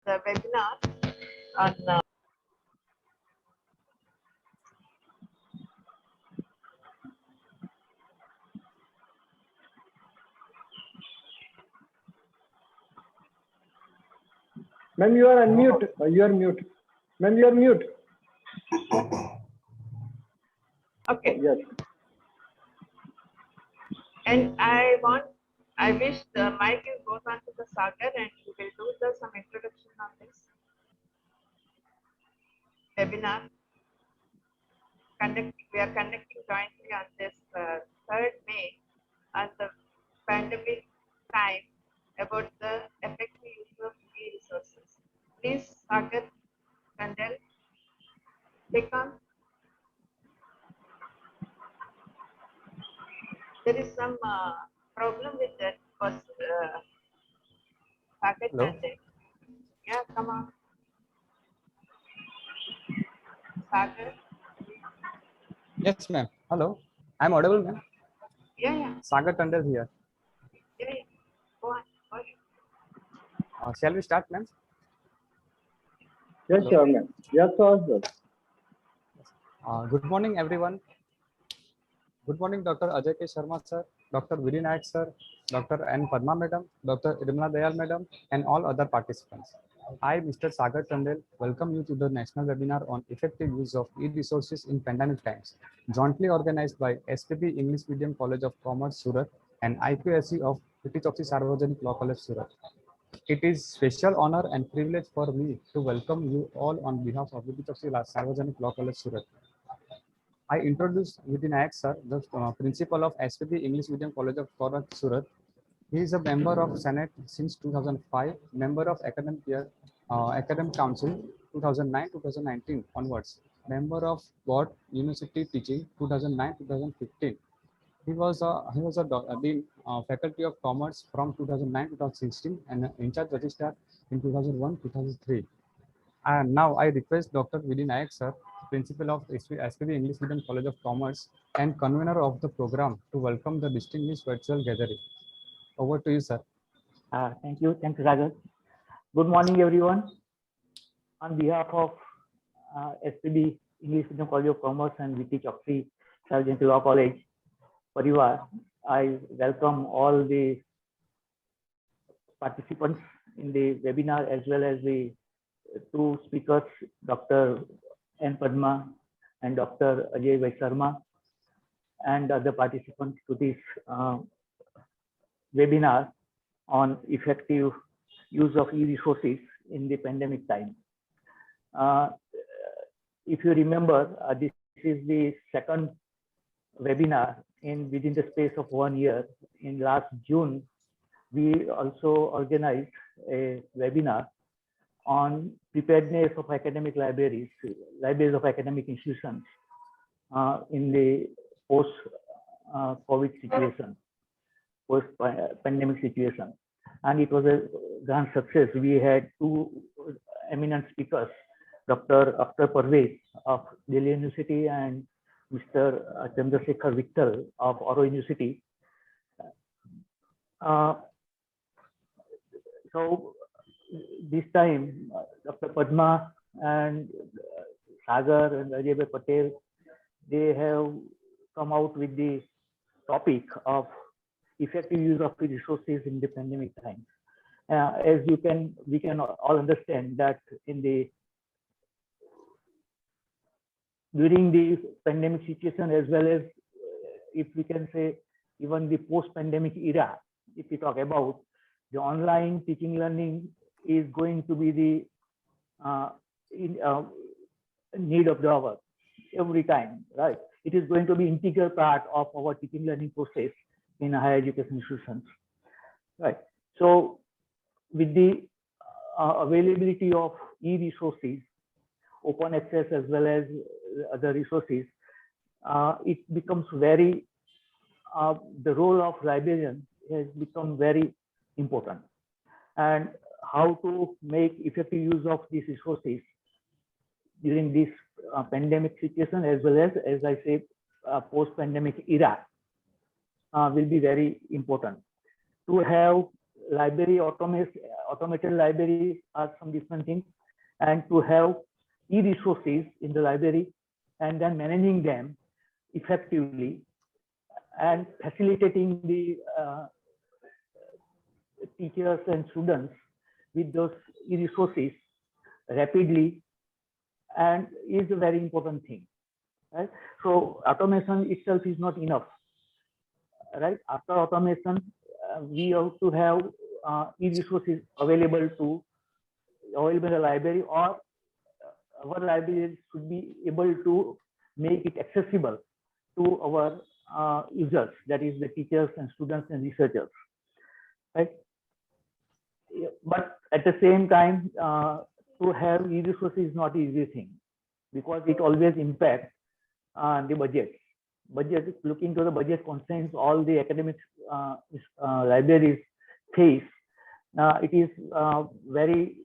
the webinar on Ma'am, you are unmute. You are mute. Ma'am, you are mute. okay. Yes. And I wish the mic goes on to the Sagar and he will do some introduction on this webinar. We are conducting jointly on this 3rd May on the pandemic time about the effective use of e-resources. Please, Sagar Kandel, take on. There is some problem with that first Sagar Kandel. Yeah, come on. Sagar. Yes, ma'am. Hello. I'm audible, ma'am. Yeah. Sagar Tandal here. Yeah. Go on. Shall we start, ma'am? Yes, sure, ma'am. Yes, sir. Good morning, everyone. Good morning, Dr. Ajay K. Sharma, sir, Dr. Viri Nayak, sir, Dr. N. Padma, madam, Dr. Irmala Dayal, madam, and all other participants. I, Mr. Sagar Tandel, welcome you to the national webinar on effective use of e-resources in pandemic times, jointly organized by SPB English Medium College of Commerce, Surat, and IQSC of VT Choksi Sarvajanik Law College, Surat. It is special honor and privilege for me to welcome you all on behalf of VT Choksi Sarvajanik Law College, Surat. I introduce Viri Nayak, sir, the principal of SPB English Medium College of Korat, Surat. He is a member of Senate since 2005, member of Academic Council 2009-2019 onwards, member of Board University Teaching 2009-2015. He was a dean Faculty of Commerce from 2009-2016 and in charge registrar in 2001-2003. And now I request Dr. Viri Nayak, sir, principal of SPB English Medium College of Commerce and convener of the program, to welcome the distinguished virtual gathering. Over to you, sir. Thank you, Sagar. Good morning, everyone. On behalf of SPB English Medium College of Commerce and VT Choksi Sarvajanik Law College, Parivar, I welcome all the participants in the webinar as well as the two speakers, Dr. N. Padma and Dr. Ajay Vai Sharma, and other participants to this webinar on effective use of e-resources in the pandemic time. If you remember, this is the second webinar within the space of 1 year. In last June, we also organized a webinar on preparedness of academic libraries of academic institutions in the post-COVID situation, post-pandemic situation. And it was a grand success. We had two eminent speakers, Dr. Akhtar Parvez of Delhi University and Mr. Chandrasekhar Vittal of Auro University. So this time, Dr. Padma and Sagar and Ajay Patel, they have come out with the topic of effective use of resources in the pandemic times. As we can all understand that during the pandemic situation, as well as if we can say even the post-pandemic era, if we talk about the online teaching learning is going to be the need of the hour every time, right? It is going to be integral part of our teaching learning process in higher education institutions, right? So with the availability of e-resources, open access as well as other resources, it becomes very, the role of librarian has become very important. And how to make effective use of these resources during this pandemic situation, as well as I say, post-pandemic era, will be very important. To have library automated libraries are some different things, and to have e-resources in the library and then managing them effectively and facilitating the teachers and students with those e-resources rapidly and is a very important thing, right? So automation itself is not enough, right? After automation, we have to have e-resources available in the library, or our libraries should be able to make it accessible to our users, that is the teachers and students and researchers, right? But at the same time, to have e-resources is not easy thing, because it always impacts the budget. Looking to the budget constraints, all the academic libraries face. It is very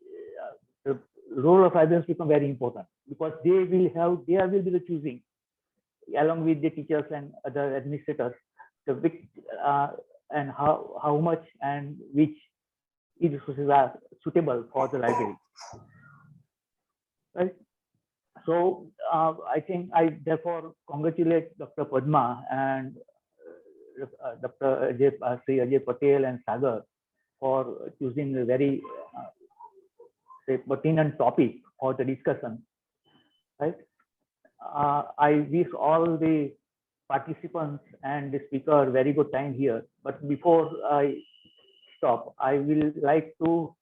the role of librarians become very important, because there will be the choosing along with the teachers and other administrators, the which and how much and which e-resources are suitable for the library, right? So I think I therefore congratulate Dr. Padma and Dr. Ajay Patel and Sagar for choosing a very pertinent topic for the discussion, right? I wish all the participants and the speaker very good time here. But before I stop, I will like to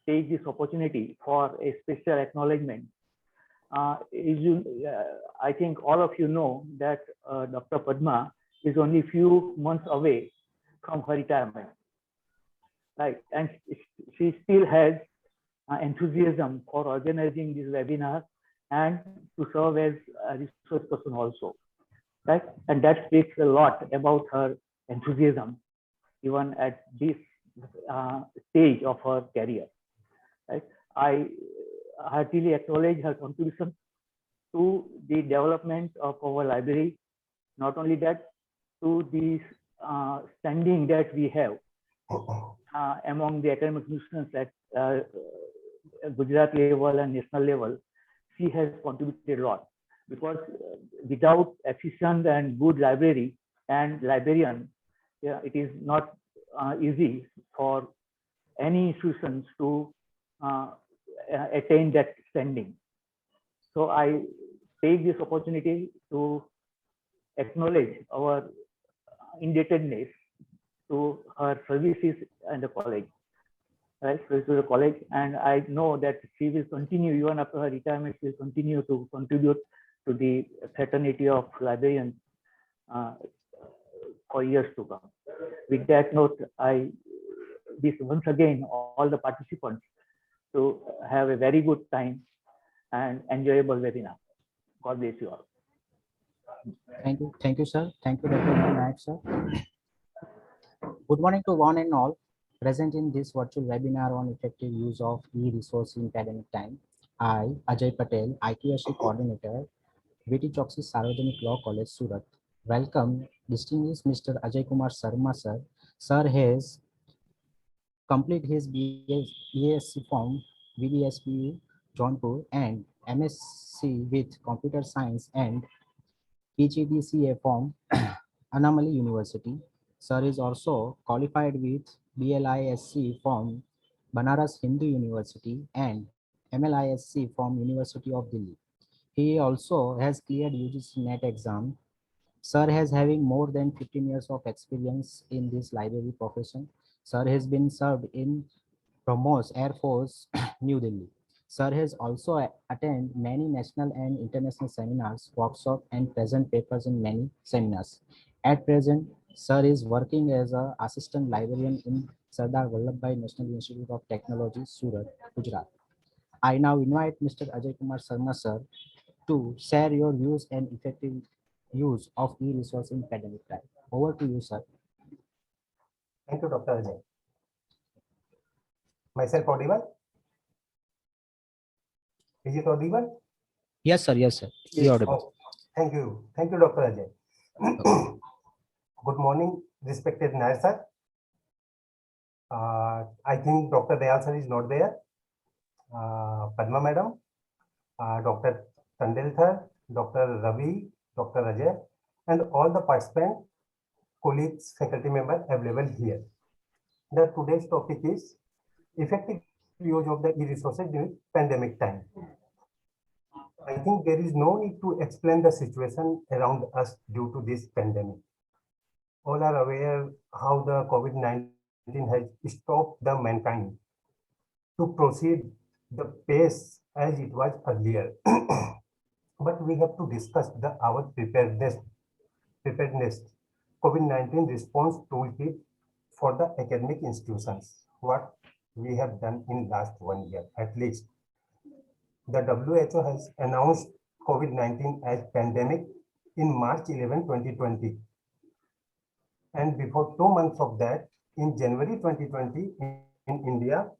take this opportunity for a special acknowledgement. I think all of you know that Dr. Padma is only a few months away from her retirement, right? And she still has enthusiasm for organizing this webinar and to serve as a resource person also, right? And that speaks a lot about her enthusiasm, even at this stage of her career, right? I heartily acknowledge her contribution to the development of our library. Not only that, to the standing that we have among the academic institutions at Gujarat level and national level. She has contributed a lot, because without efficient and good library and librarian, it is not easy for any institutions to attain that standing. So I take this opportunity to acknowledge our indebtedness to her services and the college, right? To the college, and I know that she will continue even after her retirement. She will continue to contribute to the fraternity of librarians for years to come. With that note, I wish once again all the participants to have a very good time and enjoyable webinar. God bless you all. Thank you, sir. Thank you, Dr. Nayak, sir. Good morning to one and all present in this virtual webinar on effective use of e-resource in academic time. I, Ajay Patel, IQSC Coordinator, VT Choksi Sarvajanik Law College, Surat. Welcome, distinguished Mr. Ajay Kumar Sharma, sir. Sir has completed his BSc from VDSPU, Jaunpur, and MSc with Computer Science and PGDCA from Annamalai University. Sir is also qualified with BLISC from Banaras Hindu University and MLISC from University of Delhi. He also has cleared UGC NET exam. Sir has having more than 15 years of experience in this library profession. Sir has been served in BrahMos Air Force, New Delhi. Sir has also attended many national and international seminars, workshops, and present papers in many seminars. At present, Sir is working as an assistant librarian in Sardar Vallabhbhai National Institute of Technology, Surat, Gujarat. I now invite Mr. Ajay Kumar Sharma, sir, to share your views and effective use of e-resource in academic time. Over to you, sir. Thank you, Dr. Ajay. Myself audible? Is it audible? Yes, sir. Yes, sir. Yes. You're audible. Thank you. Thank you, Dr. Ajay. Good morning, respected Nair sir, I think Dr. Dayal sir is not there. Padma madam, Dr. Tandel sir, Dr. Ravi, Dr. Ajay, and all the participants, colleagues, faculty members available here. The today's topic is effective use of the e-resources during pandemic time. I think there is no need to explain the situation around us due to this pandemic. All are aware how the COVID-19 has stopped the mankind to proceed the pace as it was earlier. But we have to discuss our preparedness COVID-19 response toolkit for the academic institutions. What we have done in last 1 year at least. The WHO has announced COVID-19 as pandemic in March 11, 2020. And before 2 months of that, in January 2020, in India,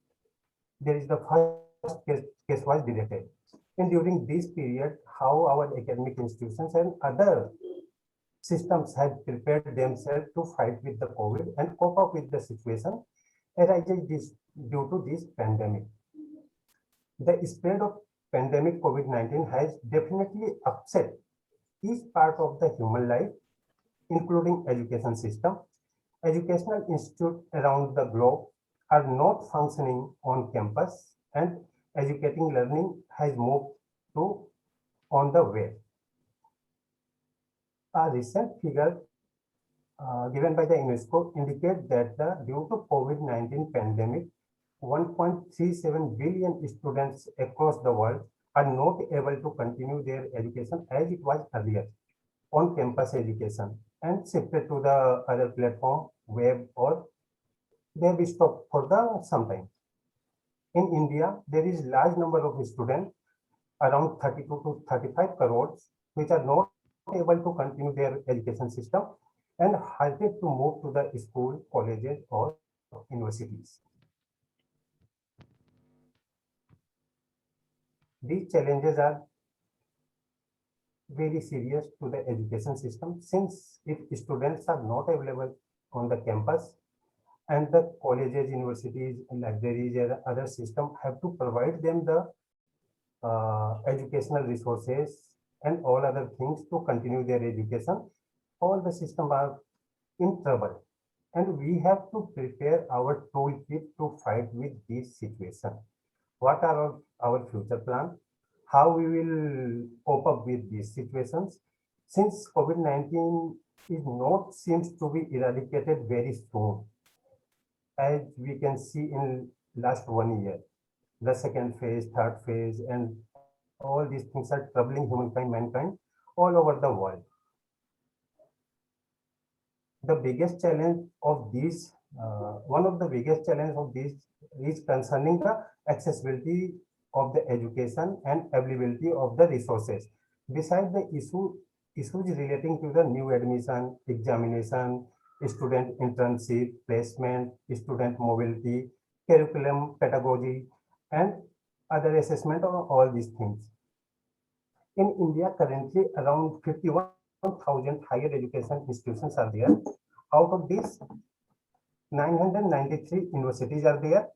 there is the first case was detected. And during this period, how our academic institutions and other systems have prepared themselves to fight with the COVID and cope up with the situation arises due to this pandemic. The spread of pandemic COVID-19 has definitely upset each part of the human life, including education system. Educational institutes around the globe are not functioning on campus, and educating learning has moved to on the web. A recent figure given by the UNESCO indicate that due to COVID-19 pandemic, 1.37 billion students across the world are not able to continue their education as it was earlier on campus education and shifted to the other platform, web, or they have stopped for the some time. In India, there is large number of students, around 32 to 35 crores, which are not able to continue their education system and halted to move to the school, colleges, or universities. These challenges are very serious to the education system, since if students are not available on the campus and the colleges, universities, libraries, and other system have to provide them the educational resources and all other things to continue their education, all the system are in trouble. And we have to prepare our toolkit to fight with this situation. What are our future plan? How we will cope up with these situations? Since COVID-19 is not seems to be eradicated very soon, as we can see in last 1 year, the second phase, third phase, and all these things are troubling mankind all over the world. The biggest challenge of these, one of the biggest challenge of these is concerning the accessibility of the education and availability of the resources. Besides the issues relating to the new admission, examination, student internship, placement, student mobility, curriculum, pedagogy, and other assessment of all these things. In India, currently around 51,000 higher education institutions are there. Out of these, 993 universities are there,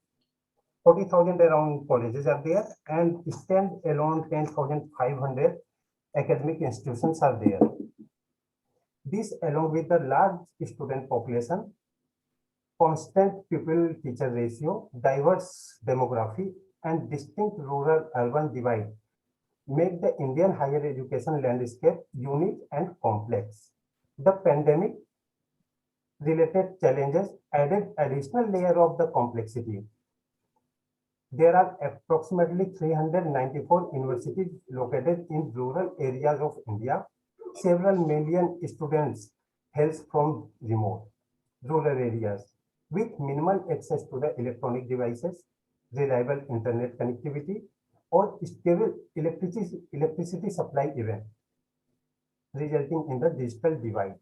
40,000 around colleges are there, and stand alone 10,500 academic institutions are there. This, along with the large student population, constant pupil-teacher ratio, diverse demography, and distinct rural-urban divide, make the Indian higher education landscape unique and complex. The pandemic-related challenges added additional layer of the complexity. There are approximately 394 universities located in rural areas of India. Several million students hail from remote rural areas with minimal access to the electronic devices, reliable internet connectivity, or stable electricity supply event, resulting in the digital divide.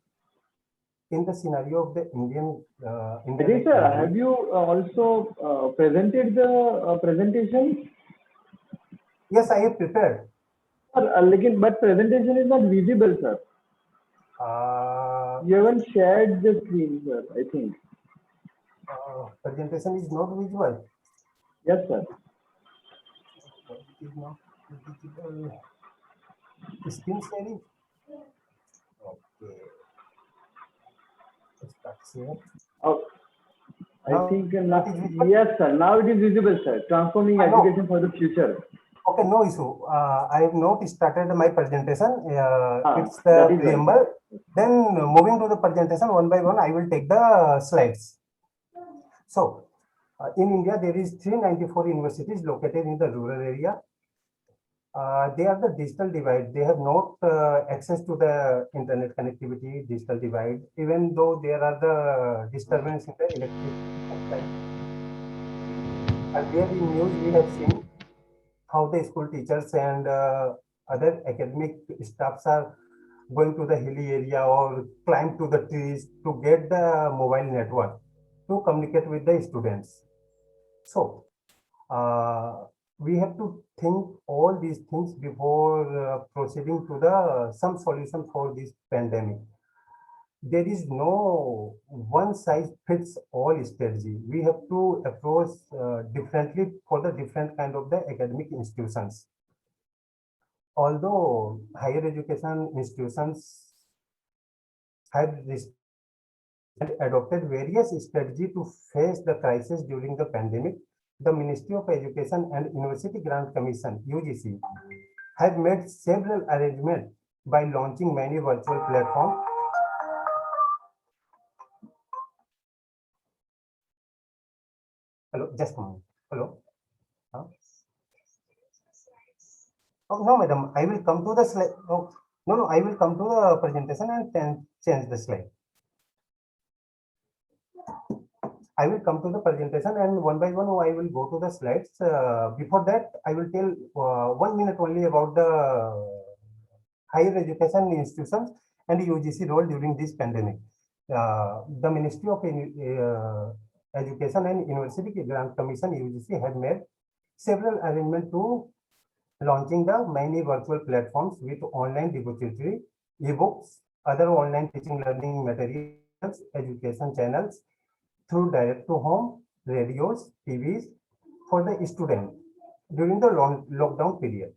In the scenario of the Indian Sir, have you also presented the presentation? Yes, I have prepared. But presentation is not visible, sir. You haven't shared the screen, sir, I think. Presentation is not visual. Yes, sir. It is not visible. Screen sharing. Okay. Start share. Oh, I Now think it is visible. yes, sir. Now it is visible, sir. Transforming No. education for the future. Okay, no issue. I have not started my presentation. It's the That is why. preamble. Then moving to the presentation one by one, I will take the slides. So, in India, there is 394 universities located in the rural area. They are the digital divide. They have not access to the internet connectivity, digital divide, even though there are the disturbance in the electricity supply. Earlier in news, we have seen how the school teachers and other academic staffs are going to the hilly area or climb to the trees to get the mobile network to communicate with the students. So we have to think all these things before proceeding to the some solution for this pandemic. There is no one size fits all strategy. We have to approach differently for the different kind of the academic institutions. Although higher education institutions have adopted various strategies to face the crisis during the pandemic, the Ministry of Education and University Grant Commission (UGC) have made several arrangements by launching many virtual platforms. Hello, just a moment. Hello. Huh? Oh, no, madam, I will come to the slide. Oh, no, I will come to the presentation and then change the slide. I will come to the presentation and one by one I will go to the slides. Before that, I will tell 1 minute only about the higher education institutions and UGC role during this pandemic. The Ministry of Education and University Grant Commission (UGC) have made several arrangements to launching the many virtual platforms with online depository, ebooks, other online teaching learning materials, education channels through direct to home, radios, TVs for the student during the lockdown period.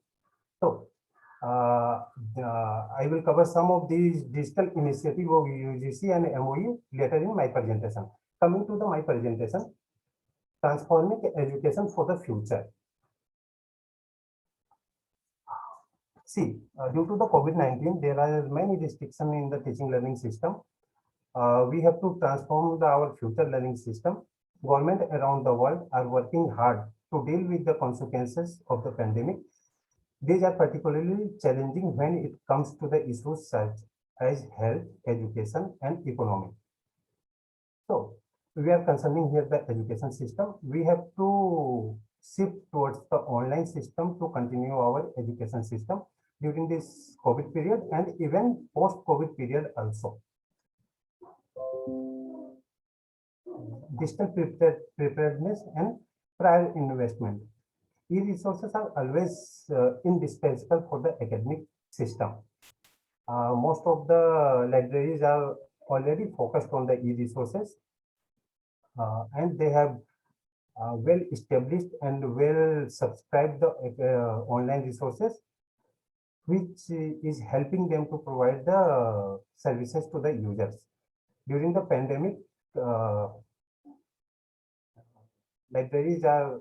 So, I will cover some of these digital initiatives of UGC and MOU later in my presentation. Coming to my presentation, transforming education for the future. See, due to the COVID-19, there are many restrictions in the teaching learning system. We have to transform our future learning system. Government around the world are working hard to deal with the consequences of the pandemic. These are particularly challenging when it comes to the issues such as health, education, and economy. So, we are concerning here the education system. We have to shift towards the online system to continue our education system during this COVID period and even post-COVID period also. Digital preparedness and prior investment. E-resources are always indispensable for the academic system. Most of the libraries are already focused on the e-resources and they have well established and well subscribed the online resources, which is helping them to provide the services to the users. During the pandemic, libraries are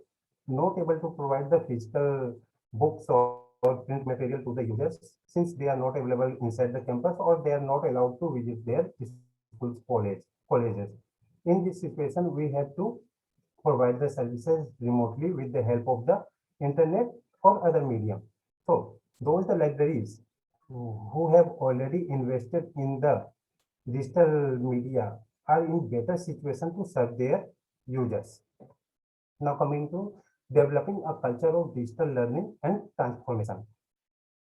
not able to provide the physical books or print material to the users since they are not available inside the campus or they are not allowed to visit their schools, colleges. In this situation, we have to provide the services remotely with the help of the internet or other medium. So those the libraries who have already invested in the digital media are in better situation to serve their users. Now coming to developing a culture of digital learning and transformation.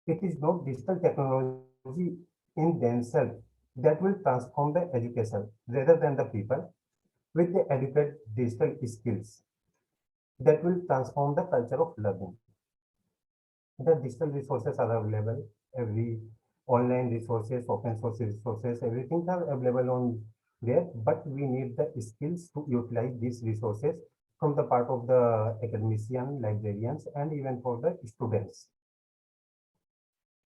It is not digital technology in themselves that will transform the education rather than the people with the adequate digital skills that will transform the culture of learning. The digital resources are available, every online resources, open source resources, everything are available on there, but we need the skills to utilize these resources from the part of the academician, librarians, and even for the students.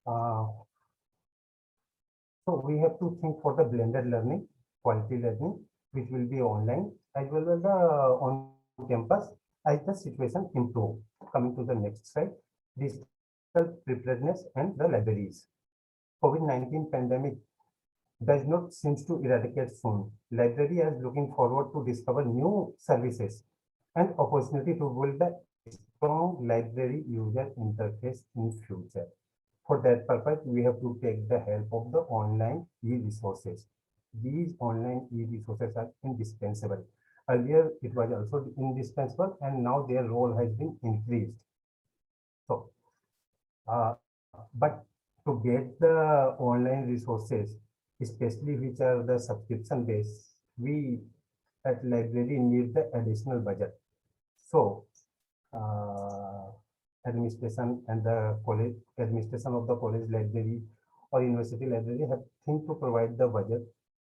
So we have to think for the blended learning, quality learning, which will be online as well as the on campus as the situation improve. Coming to the next slide, digital preparedness and the libraries. COVID-19 pandemic does not seem to eradicate soon. Library is looking forward to discover new services and opportunity to build a strong library user interface in future. For that purpose, we have to take the help of the online e-resources. These online e-resources are indispensable. Earlier, it was also indispensable, and now their role has been increased. So, but to get the online resources, especially which are the subscription based, we at library need the additional budget. So, administration and the college administration of the college library or university library have think to provide the budget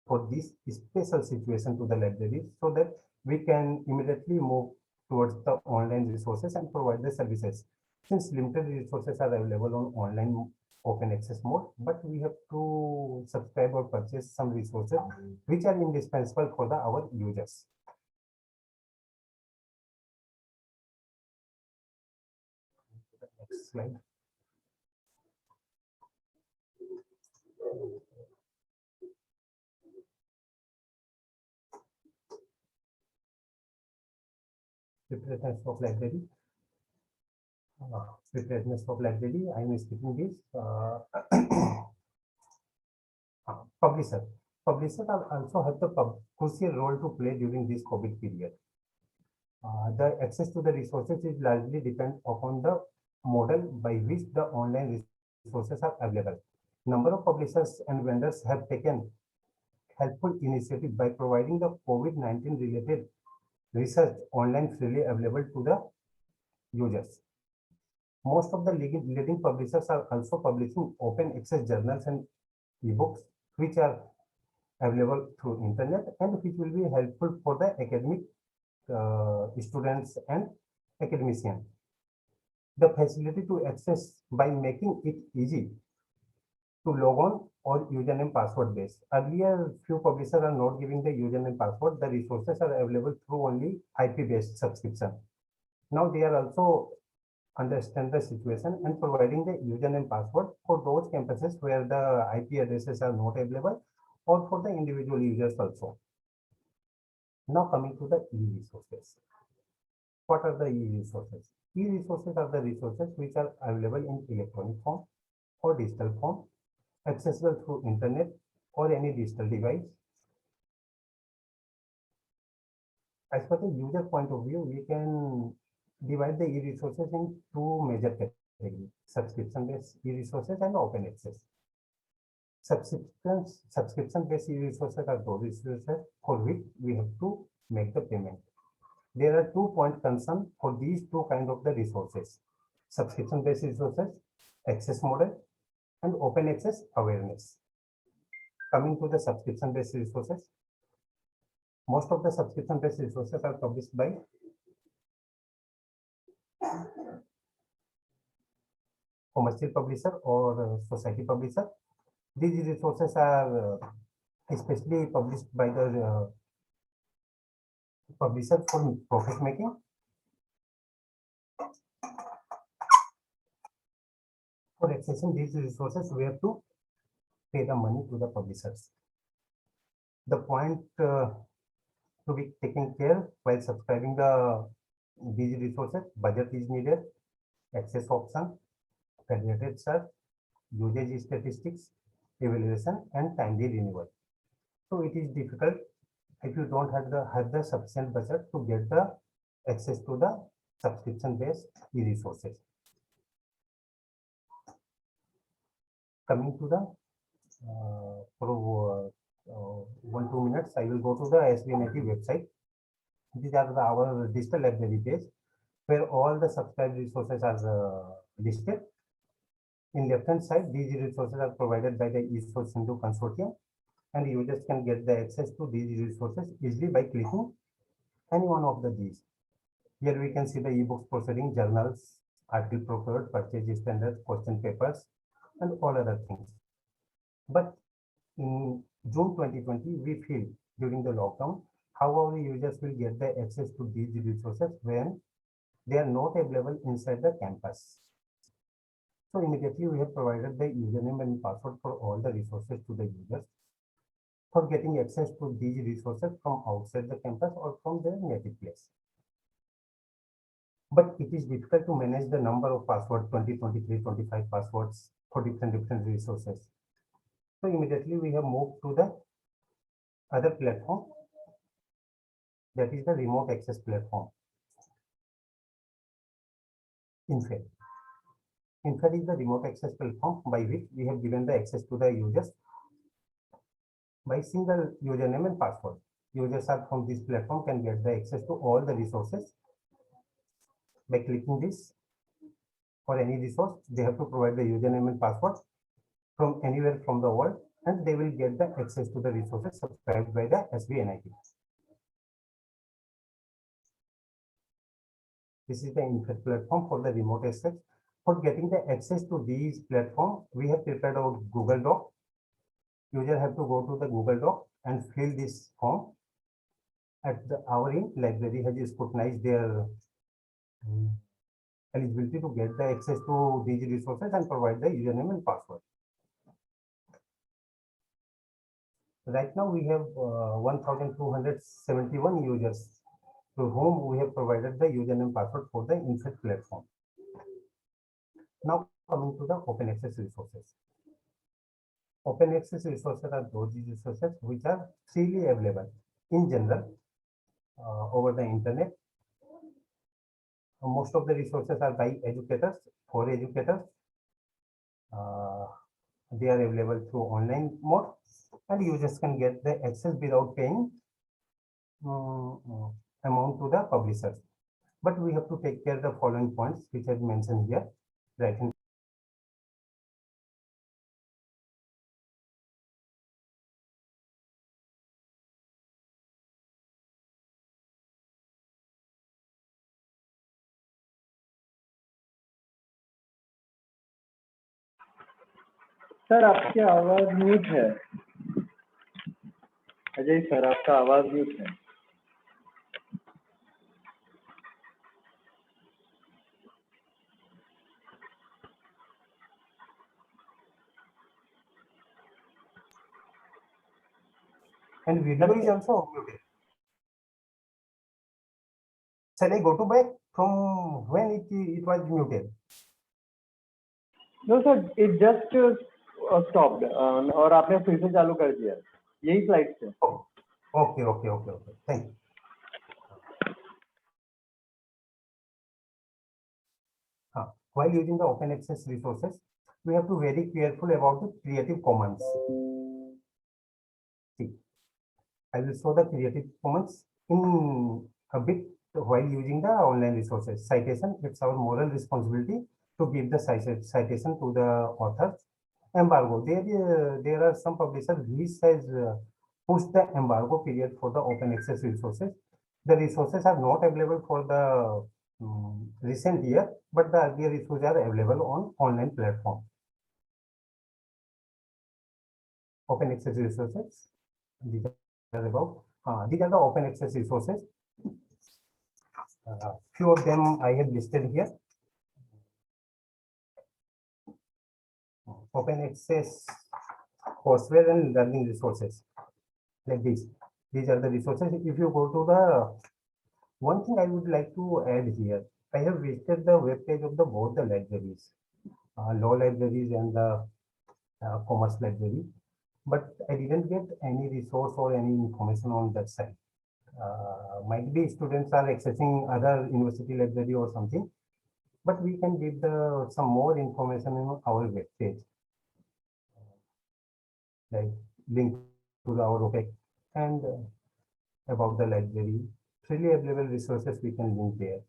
for this special situation to the library so that we can immediately move towards the online resources and provide the services. Since limited resources are available on online open access mode, but we have to subscribe or purchase some resources which are indispensable for our users. Next slide. Preparedness of library. Preparedness of library. I am skipping this. Publisher. Publishers also have the crucial role to play during this COVID period. The access to the resources is largely depend upon the model by which the online resources are available. Number of publishers and vendors have taken helpful initiative by providing the COVID-19 related research online freely available to the users. Most of the leading publishers are also publishing open access journals and ebooks, which are available through internet and which will be helpful for the academic students and academicians. The facility to access by making it easy to log on or username password based. Earlier, few publishers are not giving the username password. The resources are available through only IP based subscription. Now they are also understand the situation and providing the username password for those campuses where the IP addresses are not available or for the individual users also. Now coming to the e-resources. What are the e-resources? E-resources are the resources which are available in electronic form or digital form, accessible through internet or any digital device. As per the user point of view, we can divide the e-resources in two major categories: subscription-based e-resources and open access. Subscription-based e-resources are those resources for which we have to make the payment. There are 2 points concern for these two kinds of the resources: subscription-based resources, access model, and open access awareness. Coming to the subscription-based resources, most of the subscription-based resources are published by commercial publisher or society publisher. These resources are especially published by the publisher for profit making. For accessing these resources, we have to pay the money to the publishers. The point to be taken care while subscribing these resources: budget is needed, access option, federated search, usage statistics, evaluation, and timely renewal. So it is difficult if you don't have the sufficient budget to get the access to the subscription-based e-resources. Coming to the for 1-2 minutes, I will go to the SBNIT website. These are our digital library page where all the subscribed resources are listed. In left hand side, these resources are provided by the eSource Sindhu Consortium, and users can get the access to these resources easily by clicking any one of these. Here we can see the ebooks proceeding, journals, article procured, purchase standards, question papers, and all other things. But in June 2020, we feel during the lockdown, how our users will get the access to these resources when they are not available inside the campus. So immediately we have provided the username and password for all the resources to the users for getting access to these resources from outside the campus or from their native place. But it is difficult to manage the number of passwords, 20, 23, 25 passwords for different resources. So immediately we have moved to the other platform, that is the remote access platform. INFAD. INFAD is the remote access platform by which we have given the access to the users by single username and password. Users are from this platform can get the access to all the resources by clicking this. For any resource, they have to provide the username and password from anywhere from the world, and they will get the access to the resources subscribed by the SBNIT. This is the INFAD platform for the remote access. For getting the access to these platforms, we have prepared our Google Doc. User have to go to the Google Doc and fill this form. At our end, library has scrutinized their eligibility to get the access to these resources and provide the username and password. Right now we have 1,271 users to whom we have provided the username password for the INFAD platform. Now coming to the open access resources. Open access resources are those resources which are freely available in general over the internet. Most of the resources are by educators, for educators. They are available through online mode, and users can get the access without paying amount to the publishers. But we have to take care of the following points which I mentioned here. Right. Sir आपकी आवाज mute है। Ajay sir आपका आवाज mute है। And video is also muted. Shall I go to back from when it was muted? No sir it just stopped और आपने फिर से चालू कर दिया यही स्लाइड से। Okay. Thank you. While using the open access resources, we have to be very careful about the Creative Commons. See, I will show the Creative Commons in a bit while using the online resources. Citation, it's our moral responsibility to give the citation to the authors. Embargo, there are some publishers which has pushed the embargo period for the open access resources. The resources are not available for the recent year, but the earlier resources are available on online platform. Open access resources, these are about these are the open access resources. Few of them I have listed here. Open access courseware and learning resources like this. These are the resources. If you go to the one thing I would like to add here, I have visited the web page of both the libraries, law libraries and the commerce library, but I didn't get any resource or any information on that site. Might be students are accessing other university library or something, but we can give some more information on our web page, like link to our OPEC and about the library. Freely available resources we can link there.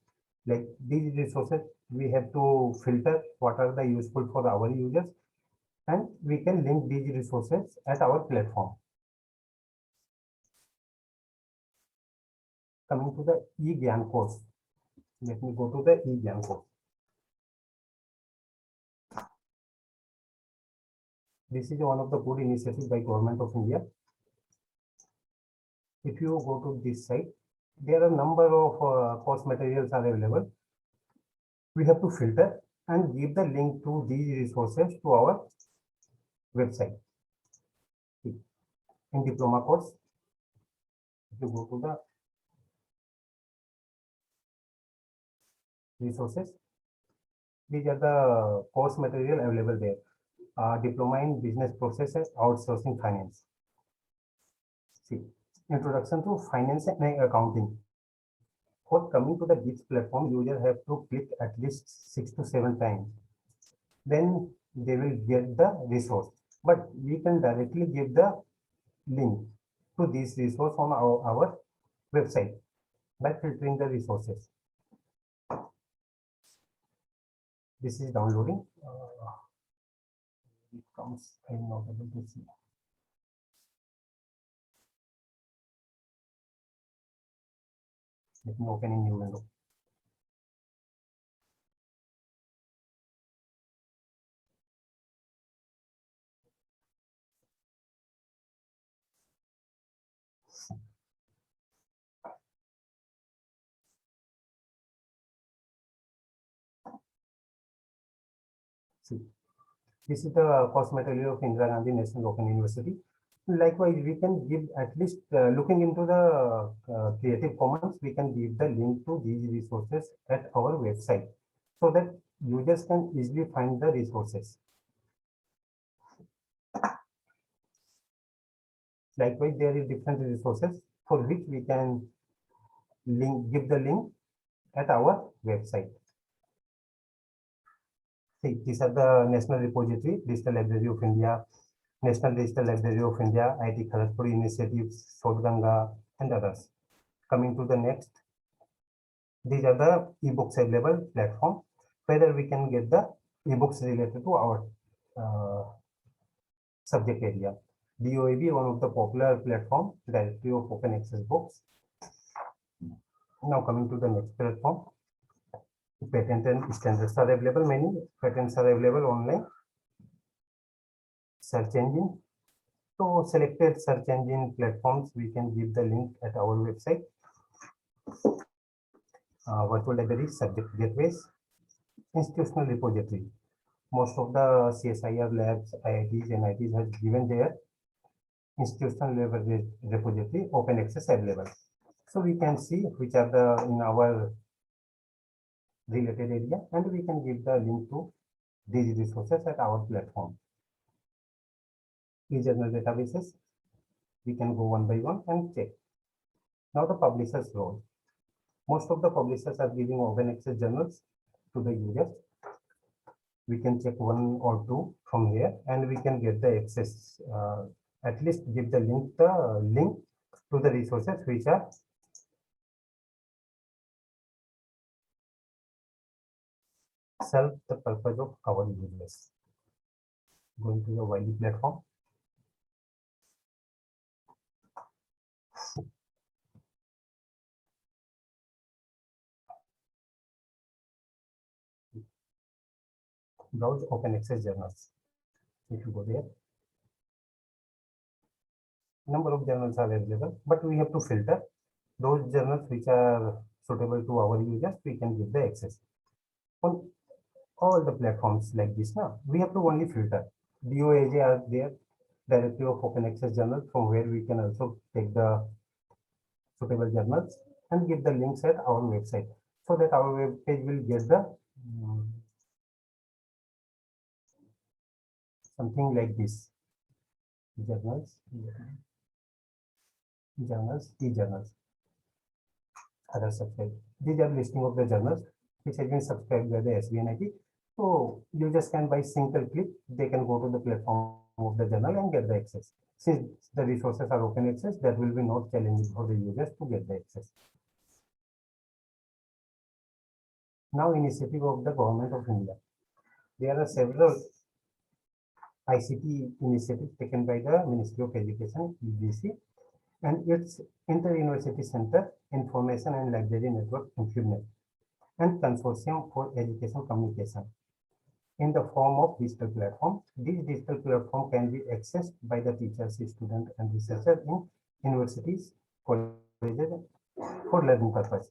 Like these resources, we have to filter what are the useful for our users, and we can link these resources at our platform. Coming to the eGyan course. Let me go to the eGyan course. This is one of the good initiatives by Government of India. If you go to this site, there are a number of course materials are available. We have to filter and give the link to these resources to our website. In diploma course, if you go to the resources, these are the course material available there. Diploma in Business Processes Outsourcing Finance. See, Introduction to Finance and Accounting. For coming to the GIPS platform, user have to click at least 6 to 7 times. Then they will get the resource. But we can directly give the link to this resource on our website by filtering the resources. This is downloading. It comes, I'm not able to see. Let me open a new window. See, this is the course material of Indira Gandhi National Open University. Likewise, we can give at least looking into the Creative Commons, we can give the link to these resources at our website so that users can easily find the resources. Likewise, there is different resources for which we can give the link at our website. See, these are the National Repository, Digital Library of India, National Digital Library of India, IIT Kharagpur Initiatives, Shodhganga, and others. Coming to the next, these are the ebooks available platform, whether we can get the ebooks related to our subject area. DOAB, one of the popular platform, Directory of Open Access Books. Now coming to the next platform, patent and standards are available. Many patents are available online. Search engine. So selected search engine platforms, we can give the link at our website. Virtual libraries, subject gateways, institutional repository. Most of the CSIR labs, IITs, NITs have given their institutional repository open access available. So we can see which are the in our related area, and we can give the link to these resources at our platform. E-journal databases, we can go one by one and check. Now the publisher's role. Most of the publishers are giving open access journals to the users. We can check one or two from here, and we can get the access. At least give the link to the resources which are serve the purpose of our users. Going to the Wiley platform. Browse open access journals. If you go there, number of journals are available, but we have to filter those journals which are suitable to our users. We can give the access on all the platforms like this. Now we have to only filter. DOAJ are there, Directory of Open Access Journals, from where we can also take the suitable journals and give the links at our website, so that our web page will get the something like this: journals, e-journals, other subscribe. These are listing of the journals which has been subscribed by the SBNIT. So users can by single click, they can go to the platform of the journal and get the access. Since the resources are open access, that will be not challenging for the users to get the access. Now, initiative of the Government of India. There are several ICT initiatives taken by the Ministry of Education, UGC, and its Inter-University Center Information and Library Network Implement, and Consortium for Education Communication in the form of digital platform. This digital platform can be accessed by the teachers, students, and researchers in universities, colleges for learning purpose.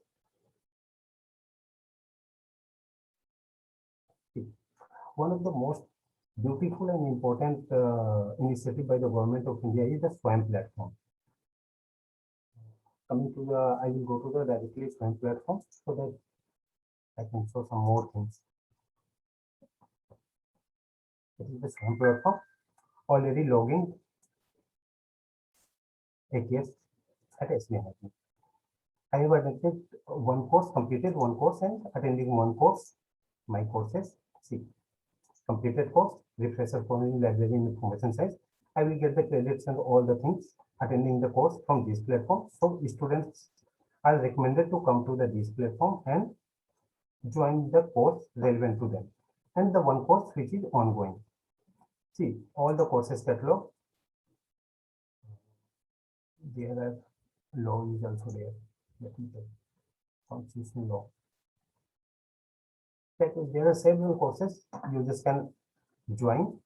One of the most beautiful and important initiative by the government of India is the SWAYAM platform. Coming to the, I will go to the directly SWAYAM platform so that I can show some more things. This is the SWAYAM platform. Already logging 8 years at SBI. I have attended one course, completed one course, and attending one course. My courses, see, completed course, refresher for library and information science. I will get the credits and all the things attending the course from this platform. So students are recommended to come to this platform and join the course relevant to them, and the one course which is ongoing. See, all the courses catalog. There are law is also there. Let me tell you. Constitutional law. There are several courses. You just can join.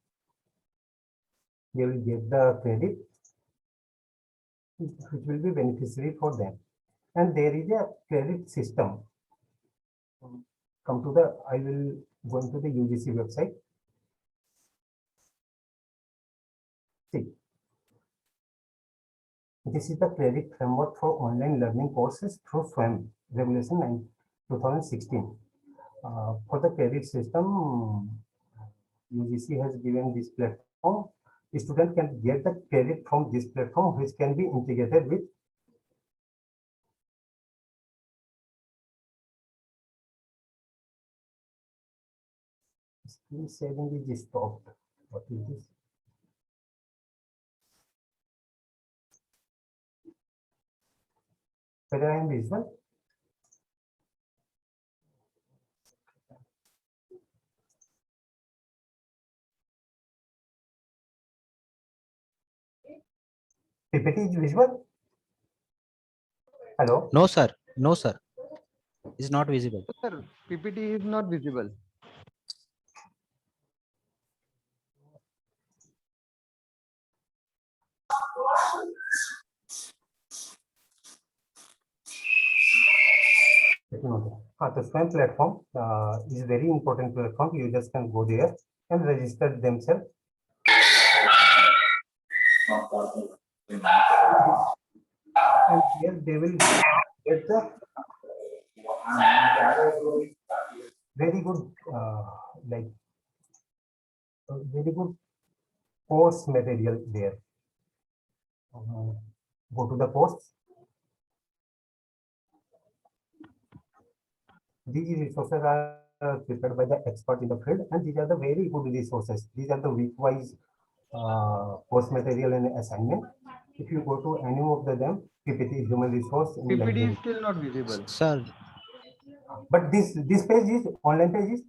They will get the credit, which will be beneficiary for them. And there is a credit system. Come to the, I will go into the UGC website. See, this is the credit framework for online learning courses through SWAYAM Regulation 9, 2016. For the credit system, UGC has given this platform. The student can get the credit from this platform, which can be integrated with screen sharing is stopped. What is this? Whether I am visual? PPT is visual? Hello? No, sir. No, sir. It's not visible. Sir, PPT is not visible. The SWAYAM platform is a very important platform. Users can go there and register themselves. And here they will get the very good, very good course material there. Go to the posts. These resources are prepared by the expert in the field, and these are the very good resources. These are the week-wise course material and assignment. If you go to any of them, PPT, human resource, PPT is still not visible. Sir, but this page is online page is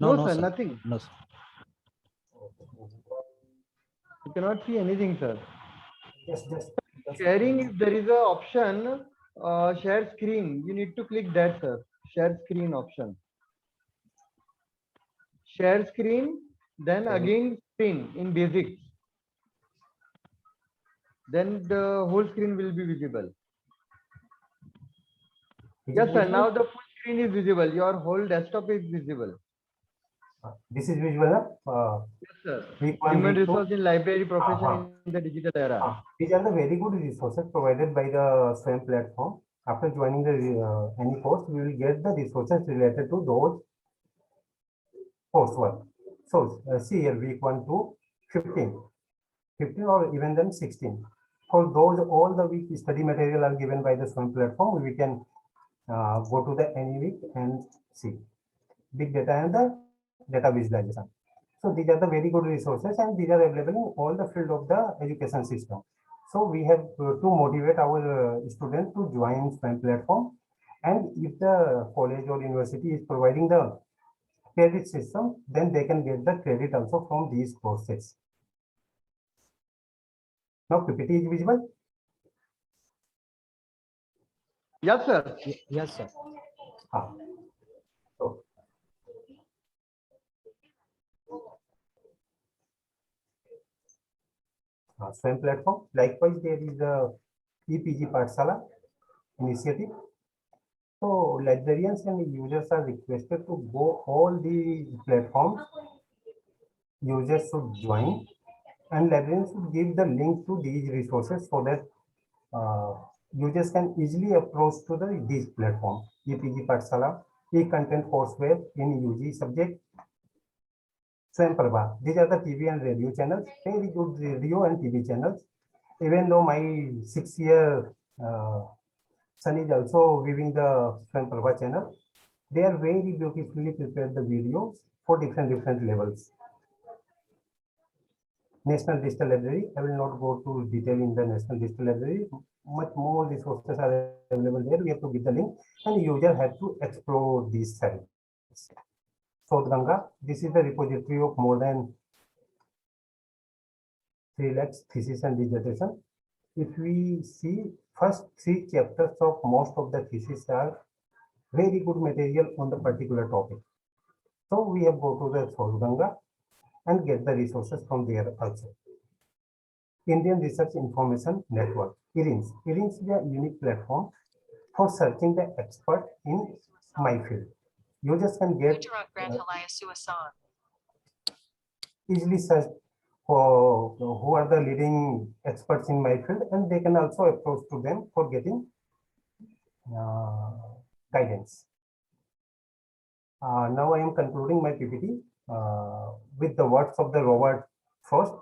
No, sir, nothing. No, sir. You cannot see anything, sir. just Sharing, if there is a option, share screen, you need to click that, sir. Share screen option. Share screen, then again screen in basics. Then the whole screen will be visible. Yes, sir. Now the full screen is visible. Your whole desktop is visible. This is visual. Yes, sir. Week one, Human week two. resource in library profession in the digital era. These are the very good resources provided by the SWAYAM platform. After joining the any course, we will get the resources related to those coursework. So see here, week 1 to 15, 15 or even then 16. For those, all the week study material are given by the SWAYAM platform. We can go to the any week and see big data and the data visualization. So these are the very good resources, and these are available in all the field of the education system. So we have to motivate our students to join SWAYAM platform. And if the college or university is providing the credit system, then they can get the credit also from these courses. Now PPT is visible. Yes, sir. Yes, sir. हाँ, तो Swayam platform. Likewise, there is a EPG Pathshala initiative. So librarians and users are requested to go all the platforms. Users should join, and librarians should give the link to these resources so that users can easily approach to these platforms. EPG Pathshala, e-content courseware in UG subject, Swayam Prabha. These are the TV and radio channels, very good radio and TV channels. Even though my 6-year son is also viewing the Swayam Prabha channel, they are very beautifully prepared the videos for different levels. National Digital Library, I will not go to detail in the National Digital Library. Much more resources are available there. We have to give the link, and user have to explore these sites. South Ganga, this is the repository of more than 3 lakhs thesis and dissertation. If we see first 3 chapters of most of the thesis are very good material on the particular topic. So we have go to the South Ganga and get the resources from there also. Indian Research Information Network, IRINS. IRINS is a unique platform for searching the expert in my field. Users can get easily search for who are the leading experts in my field, and they can also approach to them for getting guidance. Now I am concluding my PPT with the words of the Robert Frost,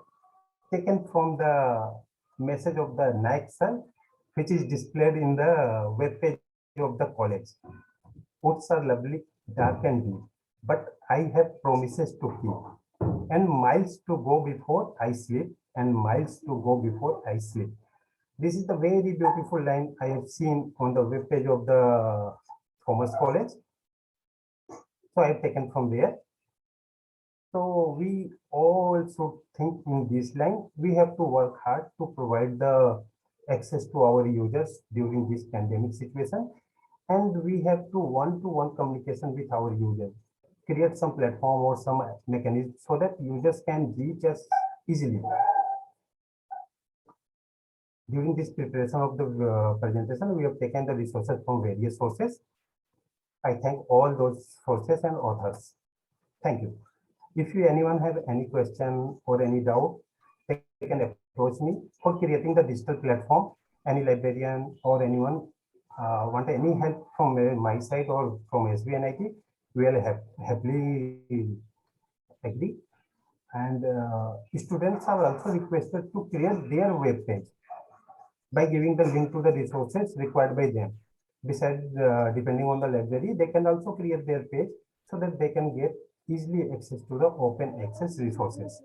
taken from the message of the Naik sir, which is displayed in the web page of the college. Woods are lovely, dark and deep, but I have promises to keep, and miles to go before I sleep, and miles to go before I sleep. This is the very beautiful line I have seen on the web page of the Commerce College. So I have taken from there. So we all should think in this line. We have to work hard to provide the access to our users during this pandemic situation. And we have to one-to-one communication with our users. Create some platform or some mechanism so that users can reach us easily. During this preparation of the presentation, we have taken the resources from various sources. I thank all those sources and authors. Thank you. If anyone have any question or any doubt, they can approach me for creating the digital platform. Any librarian or anyone want any help from my side or from SBNIT, we will happily agree. And students are also requested to create their web page by giving the link to the resources required by them. Besides, depending on the library, they can also create their page so that they can get easily access to the open access resources.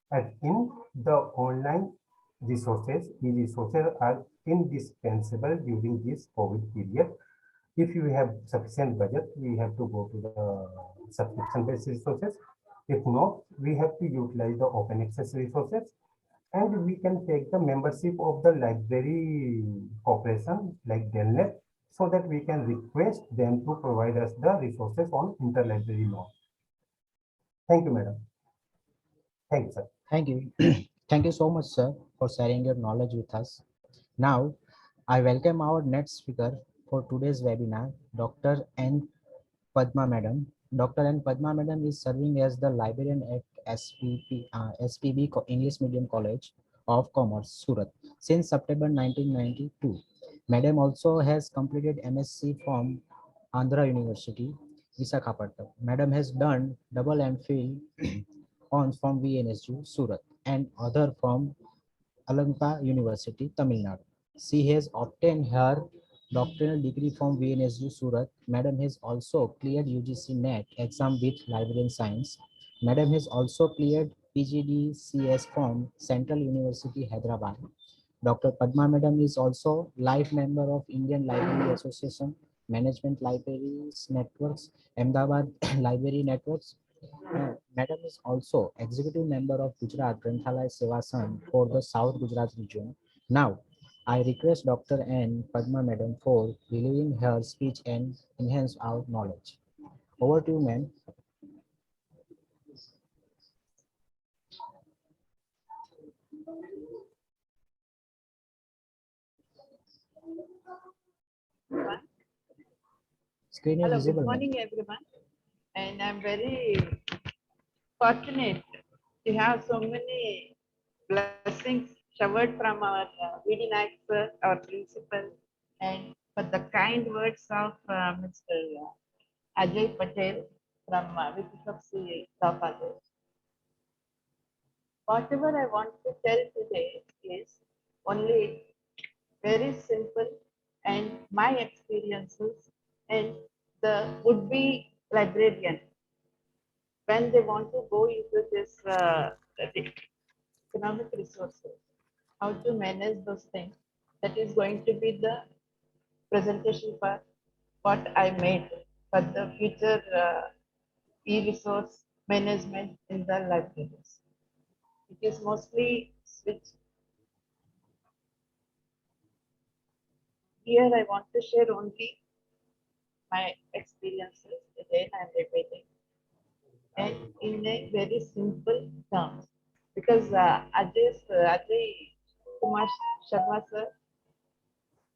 And in the online resources, e-resources are indispensable during this COVID period. If you have sufficient budget, we have to go to the subscription-based resources. If not, we have to utilize the open access resources, and we can take the membership of the library corporation like Delnet, so that we can request them to provide us the resources on interlibrary loan. Thank you, madam. Thank you, sir. Thank you. Thank you so much, sir, for sharing your knowledge with us. Now, I welcome our next speaker for today's webinar, Dr. N. Padma Madam. Dr. N. Padma Madam is serving as the librarian at SPB English Medium College of Commerce, Surat, since September 1992. Madam also has completed MSc from Andhra University, Visakhapatnam. Madam has done double MPhil on from VNSU, Surat, and other from Alampa University, Tamil Nadu. She has obtained her doctoral degree from VNSU Surat. Madam has also cleared UGC NET exam with librarian science. Madam has also cleared PGDCS from Central University, Hyderabad. Dr. Padma Madam is also life member of Indian Library Association, Management Libraries Networks, Ahmedabad Library Networks. Madam is also executive member of Gujarat Granthalaya Seva Sangh for the South Gujarat region. Now, I request Dr. N. Padma Madam for delivering her speech and enhance our knowledge. Over to you, ma'am. Screen is Hello, visible, good ma'am. morning, everyone. And I'm very fortunate to have so many blessings showered from our VD Naik sir, our principal, and for the kind words of Mr. Ajay Patel from VPFC Law College. Whatever I want to tell today is only very simple and my experiences and the would-be librarian when they want to go into this economic resources, how to manage those things. That is going to be the presentation for what I made for the future e-resource management in the libraries. It is mostly switched. Here I want to share only my experiences. Again, I'm repeating and in a very simple terms because Ajay Kumar Sharma sir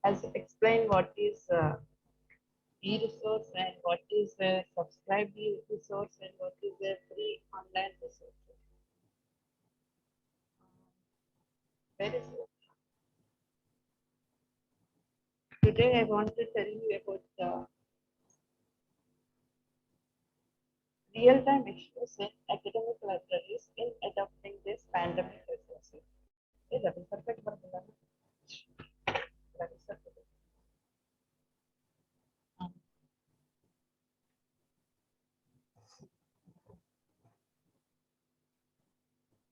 has explained what is e-resource and what is a subscribed e-resource and what is a free online resource. Very simple. Today I want to tell you about real-time issues in academic libraries in adopting this pandemic resources. That is perfect. That is perfect.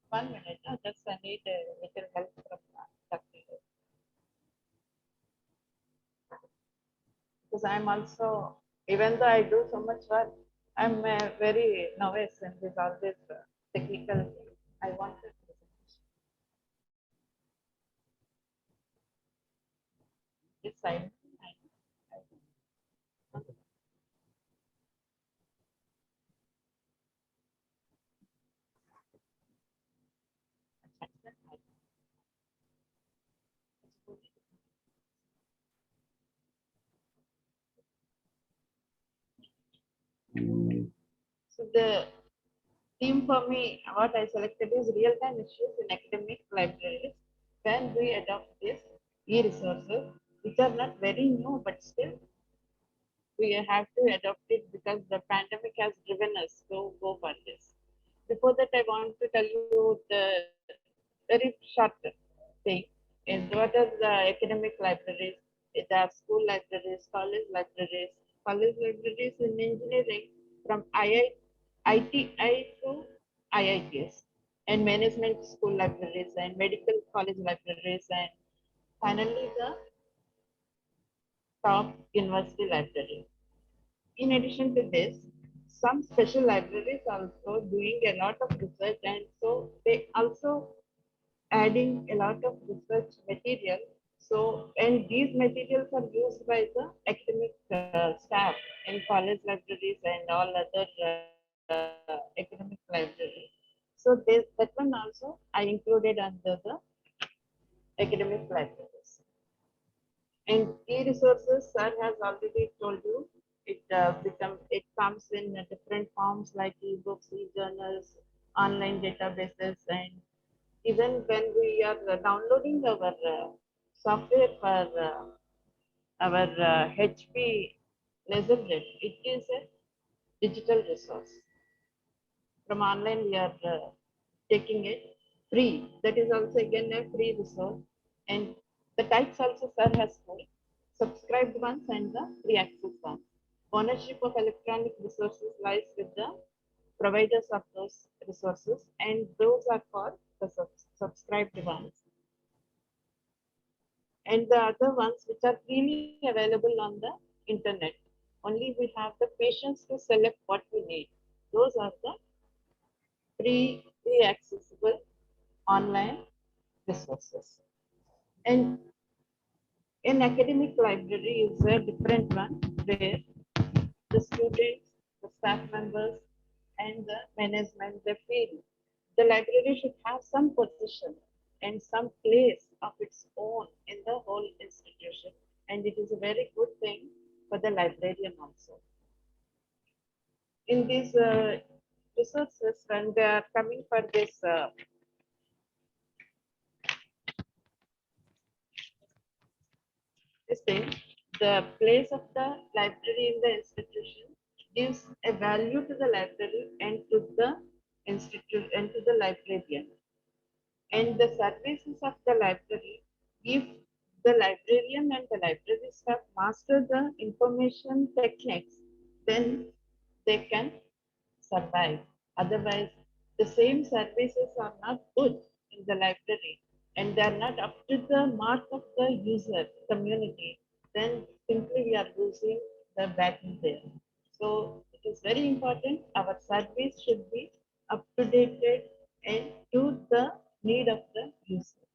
1 minute. Just I need a little help from Dr. Because I'm also, even though I do so much work, I'm very novice in this all this technical thing. I wanted to this side. 'Cause so the theme for me, what I selected is real-time issues in academic libraries. When we adopt this e-resources, which are not very new, but still we have to adopt it because the pandemic has driven us to go for this. Before that, I want to tell you the very short thing is what are the academic libraries, there are school libraries, college libraries in engineering from ITI to IITS, and management school libraries and medical college libraries, and finally the top university library. In addition to this, some special libraries also doing a lot of research, and so they also adding a lot of research material. So, and these materials are used by the academic staff in college libraries and all other academic libraries. So, that one also I included under the academic libraries. And e-resources, sir has already told you, it comes in different forms like e-books, e-journals, online databases, and even when we are downloading our software for our HP LaserJet, it is a digital resource. From online, we are taking it free. That is also again a free resource. And the types also sir has told, subscribed ones and the free access ones. Ownership of electronic resources lies with the providers of those resources, and those are called the subscribed ones. And the other ones which are freely available on the internet. Only we have the patience to select what we need. Those are the free accessible online resources. And An academic library is a different one where the students, the staff members, and the management, they feel the library should have some position and some place of its own in the whole institution. And it is a very good thing for the librarian also. In these resources, when they are coming for this thing, the place of the library in the institution gives a value to the library and to the institute and to the librarian. And the services of the library, if the librarian and the library staff master the information techniques, then they can survive. Otherwise, the same services are not good in the library and they are not up to the mark of the user community, then simply we are losing the battle there. So it is very important our service should be up to date and to the need of the user.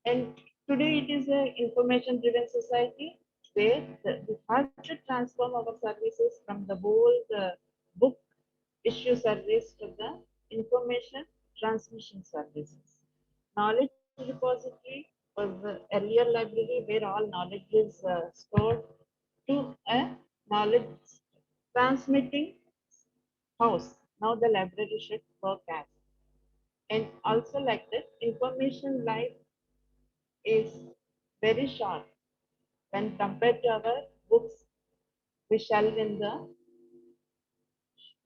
And today it is an information driven society where we have to transform our services from the old book issue service to the information transmission services. Knowledge repository was the earlier library where all knowledge is stored to a knowledge transmitting house. Now the library should work as. And also like that, information life is very short when compared to our books we shelve in the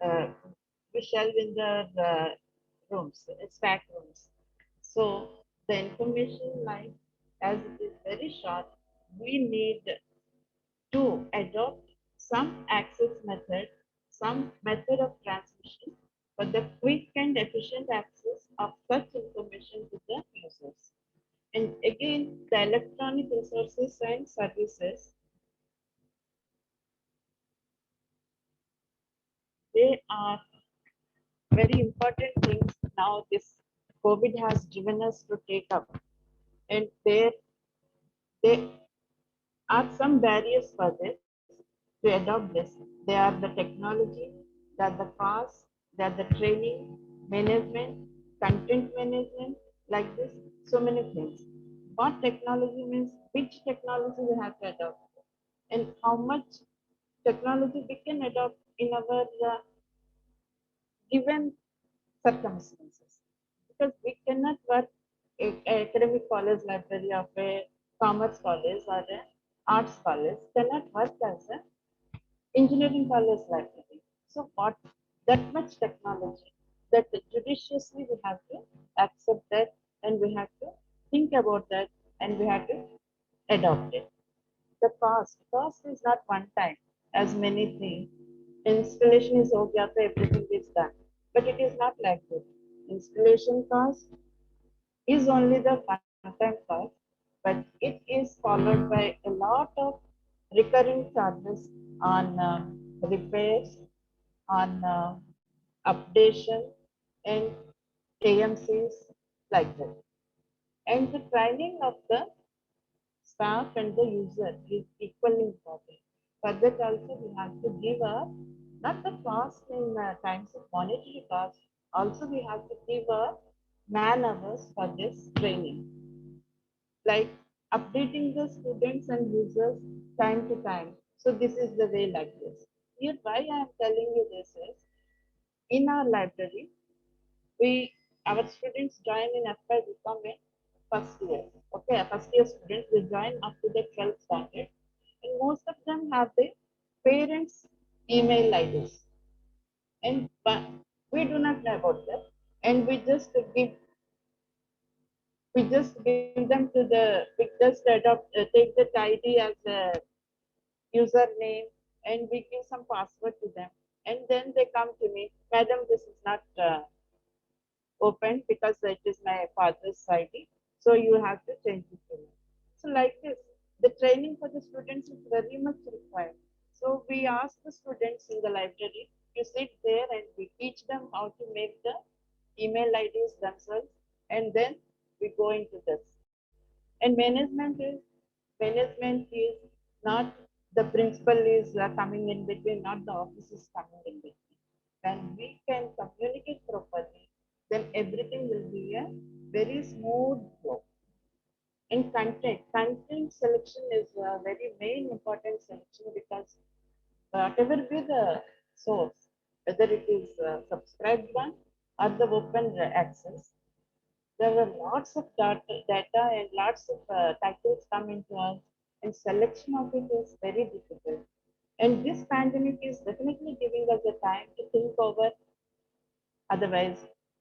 uh, rooms, stack rooms. So the information line, as it is very short, we need to adopt some access method, some method of transmission for the quick and efficient access of such information to the users. And again, the electronic resources and services, they are very important things now this COVID has driven us to take up. And there are some barriers for this to adopt this. They are the technology, they are the cost, they are the training, management, content management, like this, so many things. What technology means, which technology we have to adopt, and how much technology we can adopt in our given circumstances. Because we cannot work a academic college library of a commerce college or a arts college cannot work as a engineering college library. So what that much technology that judiciously we have to accept that and we have to think about that and we have to adopt it. The cost is not one time as many things. Installation is okay, so everything is done. But it is not like this. Installation cost is only the one-time cost, but it is followed by a lot of recurring charges on repairs, on updation, and AMCs like that. And the training of the staff and the user is equally important. For that also we have to give up not the cost in times of monetary cost, also we have to give up man hours for this training. Like updating the students and users time to time. So this is the way like this. Here why I am telling you this is in our library we our students join in FY become a first year. Okay, a first year students will join up to the 12th standard, and most of them have the parents' email IDs, and but we do not know about that, and we just give them to the we just adopt take the ID as a username, and we give some password to them, and then they come to me, madam, this is not open because it is my father's ID. So you have to change it to me. So like this, the training for the students is very much required. So we ask the students in the library to sit there and we teach them how to make the email IDs themselves, and then we go into this. And management is management is not, the principal is coming in between, not the office is coming in between. When we can communicate properly, then everything will be a very smooth flow. In content selection is a very main important selection, because whatever be the source, whether it is subscribed one or the open access, there were lots of data and lots of titles coming to us, and selection of it is very difficult. And this pandemic is definitely giving us a time to think over. Otherwise,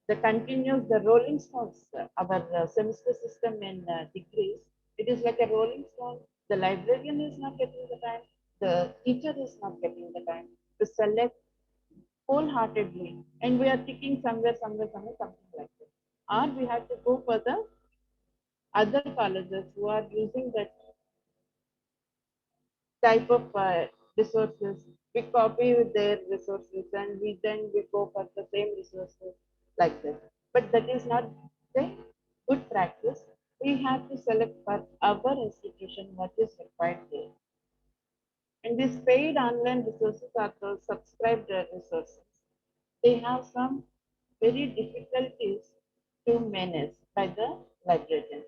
the rolling stones, our semester system in degrees, it is like a rolling stone. The librarian is not getting the time, the teacher is not getting the time to select wholeheartedly, and we are ticking somewhere, something like that. Or we have to go for the other colleges who are using that type of resources. We copy with their resources and we go for the same resources like that. But that is not the good practice. We have to select for our institution what is required there. And these paid online resources are the subscribed resources. They have some very difficulties to manage by the librarian.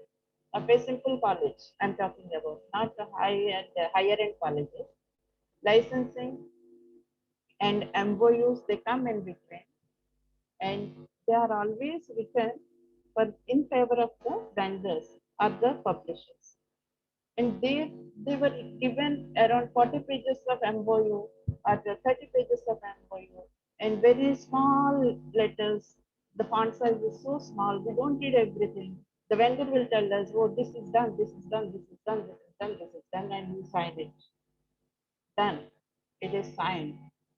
Of a simple college, I'm talking about, not the higher end colleges. Licensing and MOUs, they come in between, and they are always written for in favor of the vendors or the publishers. And they were given around 40 pages of MOU or the 30 pages of MOU, and very small letters. The font size is so small, we don't read everything. The vendor will tell us, oh, this is done, this is done, this is done, this is done, this is done, and we sign it. Done. It is signed.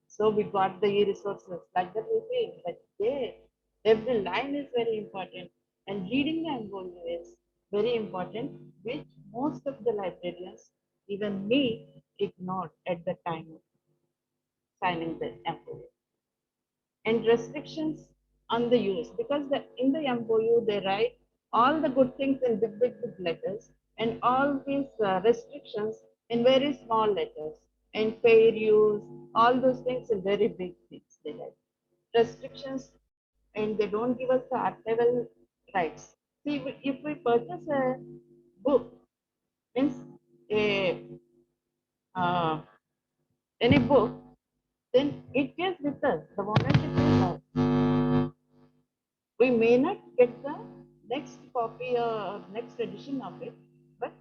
So we got the e-resources like that we feel. But they, every line is very important. And reading the MOU is very important, which most of the librarians, even me, ignored at the time of signing the MOU. And restrictions on the use, because in the MOU they write all the good things in big letters, and all these restrictions in very small letters, and fair use, all those things in very big things they write. Restrictions, and they don't give us the archival rights. See, if we purchase a book, means a uh, any book, then it is with us. The moment it is ours, we may not get the next copy or next edition of it, but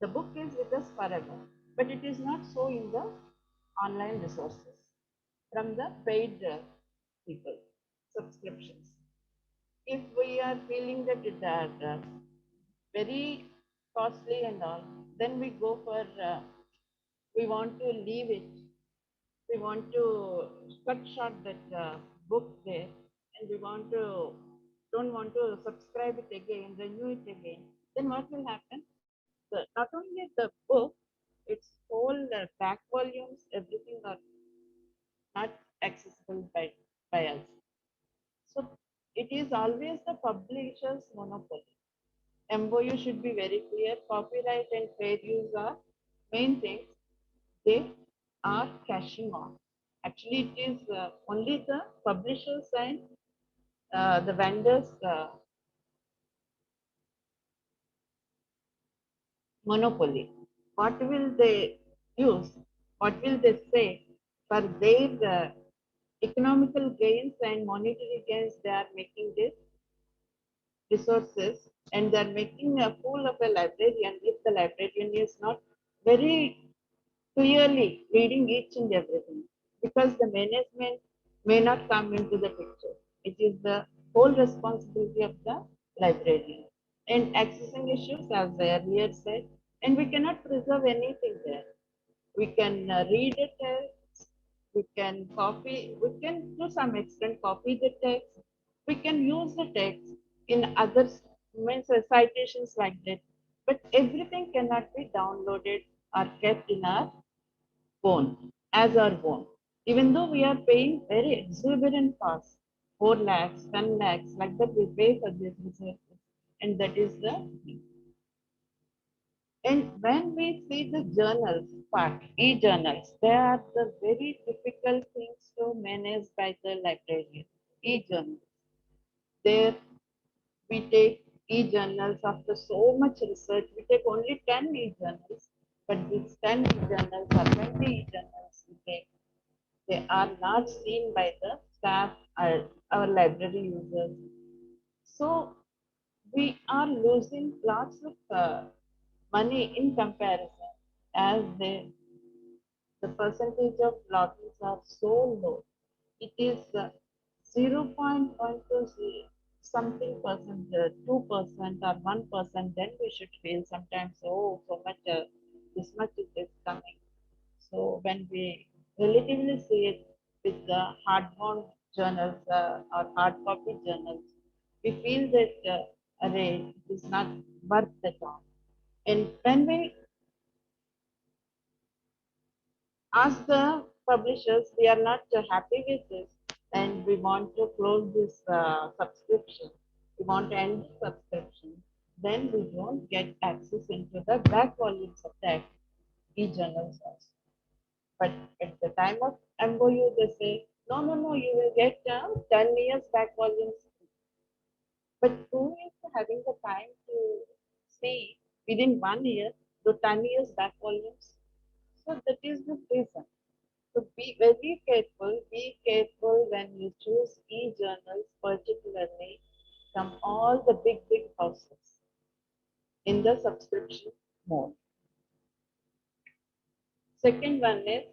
the book is with us forever. But it is not so in the online resources from the paid people subscriptions. If we are feeling that it are very costly and all, then we go for we want to leave it, we want to cut short that book there, and we want to don't want to subscribe it again, renew it again, then what will happen? Not only the book, its whole back volumes, everything are not accessible by us. So it is always the publisher's monopoly. MOU should be very clear. Copyright and fair use are main things. They are cashing on. Actually, it is only the publishers and the vendors monopoly. What will they use? What will they say for their economical gains and monetary gains? They are making this resources, and they are making a fool of a librarian if the librarian is not very clearly reading each and everything, because the management may not come into the picture. It is the whole responsibility of the librarian. And accessing issues, as I earlier said, and we cannot preserve anything there. We can read a text, we can copy, we can to some extent copy the text, we can use the text in other means citations like that, but everything cannot be downloaded or kept in our phone as our own. Even though we are paying very exorbitant costs, 4 lakhs, 10 lakhs, like that we pay for these resources. And that is the And when we see the journals part, e-journals, they are the very difficult things to manage by the librarian. E-journals. There we take e-journals after so much research. We take only 10 e-journals, but these 10 e-journals or 20 e-journals we take, they are not seen by the staff or our library users. So we are losing lots of money in comparison as the percentage of logins are so low. It is 0.120 something percent, 2% or 1%, then we should feel sometimes, oh, so much, this much is coming. So when we relatively see it with the hardbound journals or hard copy journals, we feel that array is not worth the time. And when we ask the publishers, we are not happy with this and we want to close this subscription, we want to end the subscription, then we don't get access into the back volumes of the e-journals also. But at the time of MOU, they say, no, no, no, you will get 10 years back volumes. But who is having the time to see within 1 year the 10 years back volumes? So that is the reason. So be careful when you choose e-journals, particularly from all the big, big houses in the subscription mode. Second one is,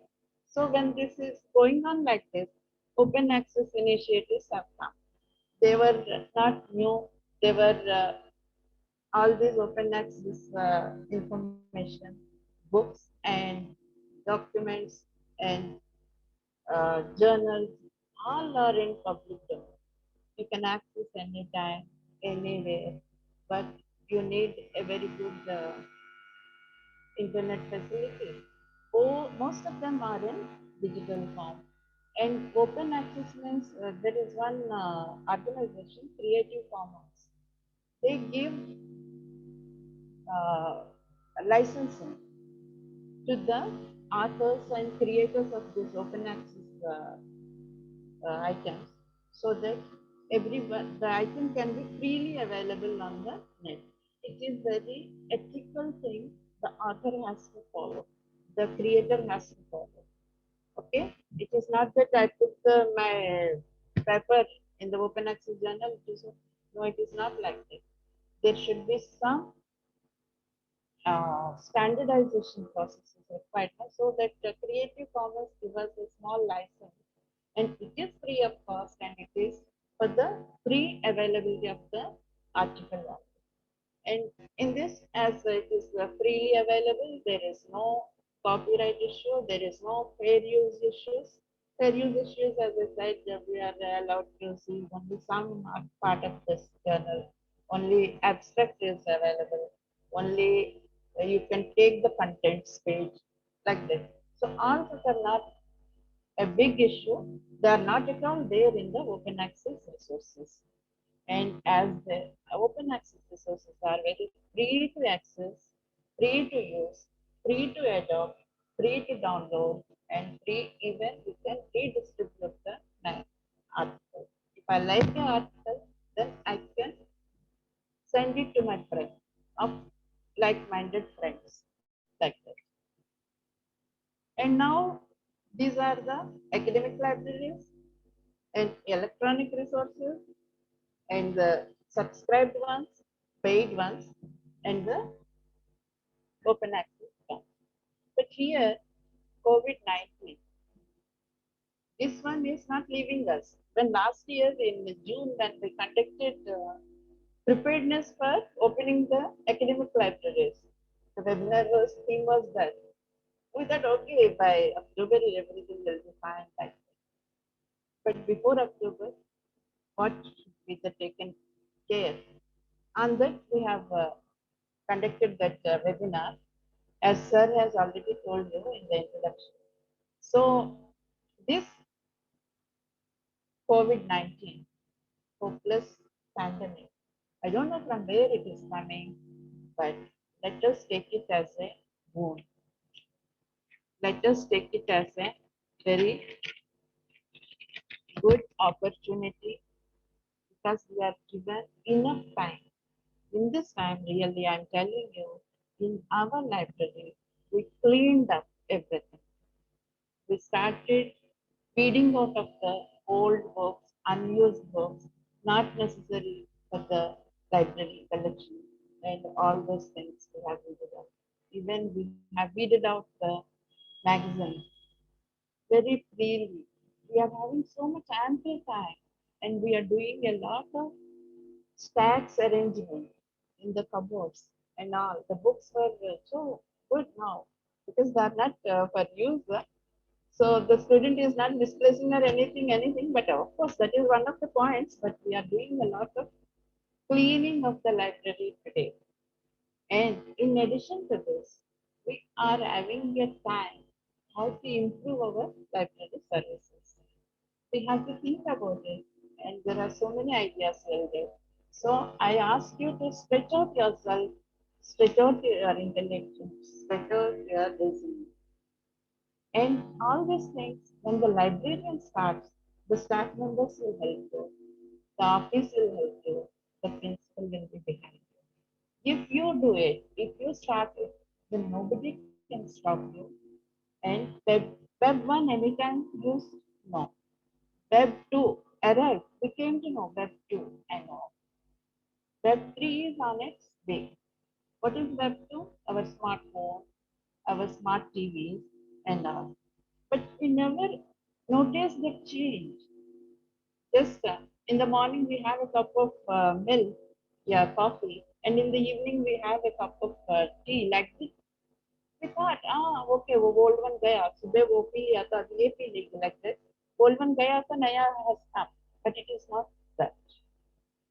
so when this is going on like this, open access initiatives have come. They were not new, they were all these open access information, books and documents and journals, all are in public domain. You can access anytime, anywhere, but you need a very good internet facility. Oh, most of them are in digital form. And open access means there is one organization, Creative Commons. They give uh, licensing to the authors and creators of this open access items so that everyone, the item can be freely available on the net. It is very ethical thing the author has to follow, the creator has to follow. Okay, it is not that I put my paper in the open access journal. It is, no, it is not like that. There should be some standardization process is required so that the Creative Commons give us a small license and it is free of cost and it is for the free availability of the article value. And in this, as it is freely available, there is no copyright issue, there is no fair use issues. Fair use issues, as I said, we are allowed to see only some part of this journal, only abstract is available, only you can take the contents page like that. So all these are not a big issue. They are not at all there in the open access resources. And as the open access resources are very free to access, free to use, free to adopt, free to download, and free even you can redistribute the article. If I like the article, then I can send it to my friend of like-minded friends like that. And now these are the academic libraries and electronic resources and the subscribed ones, paid ones, and the open access ones. But here, COVID-19, this one is not leaving us. When last year in June, when we conducted preparedness for opening the academic libraries, the webinar theme was that. We thought, okay, by October, everything will be fine. Like but before October, what should be the taken care? On that, we have conducted that webinar, as sir has already told you in the introduction. So, this COVID-19 hopeless pandemic, I don't know from where it is coming, but let us take it as a boon. Let us take it as a very good opportunity because we are given enough time. In this time, really, I'm telling you, in our library, we cleaned up everything. We started feeding out of the old books, unused books, not necessary for the library collection, and all those things we have weeded out. Even we have weeded out the magazines very freely. We are having so much ample time, and we are doing a lot of stacks arrangement in the cupboards and all. The books were so good now because they are not for use. So the student is not misplacing or anything. But of course, that is one of the points. But we are doing a lot of cleaning of the library today. And in addition to this, we are having a time how to improve our library services. We have to think about it, and there are so many ideas in there. So I ask you to stretch out yourself, stretch out your intelligence, stretch out your reasoning. And all these things, when the librarian starts, the staff members will help you, the office will help you, the principal will be behind you. If you do it, if you start it, then nobody can stop you. And web 1 anytime used? No. Web 2 arrived. We came to know Web 2 and all. Web 3 is on its way. What is Web 2? Our smartphone, our smart TVs, and all. But we never noticed the change. Just in the morning, we have a cup of milk, yeah, coffee, and in the evening, we have a cup of tea. Like this, we thought, okay, वो old one गया, सुबह वो P लिया तो अब ये P लेंगे like that. Old one गया तो नया has come, but it is not that.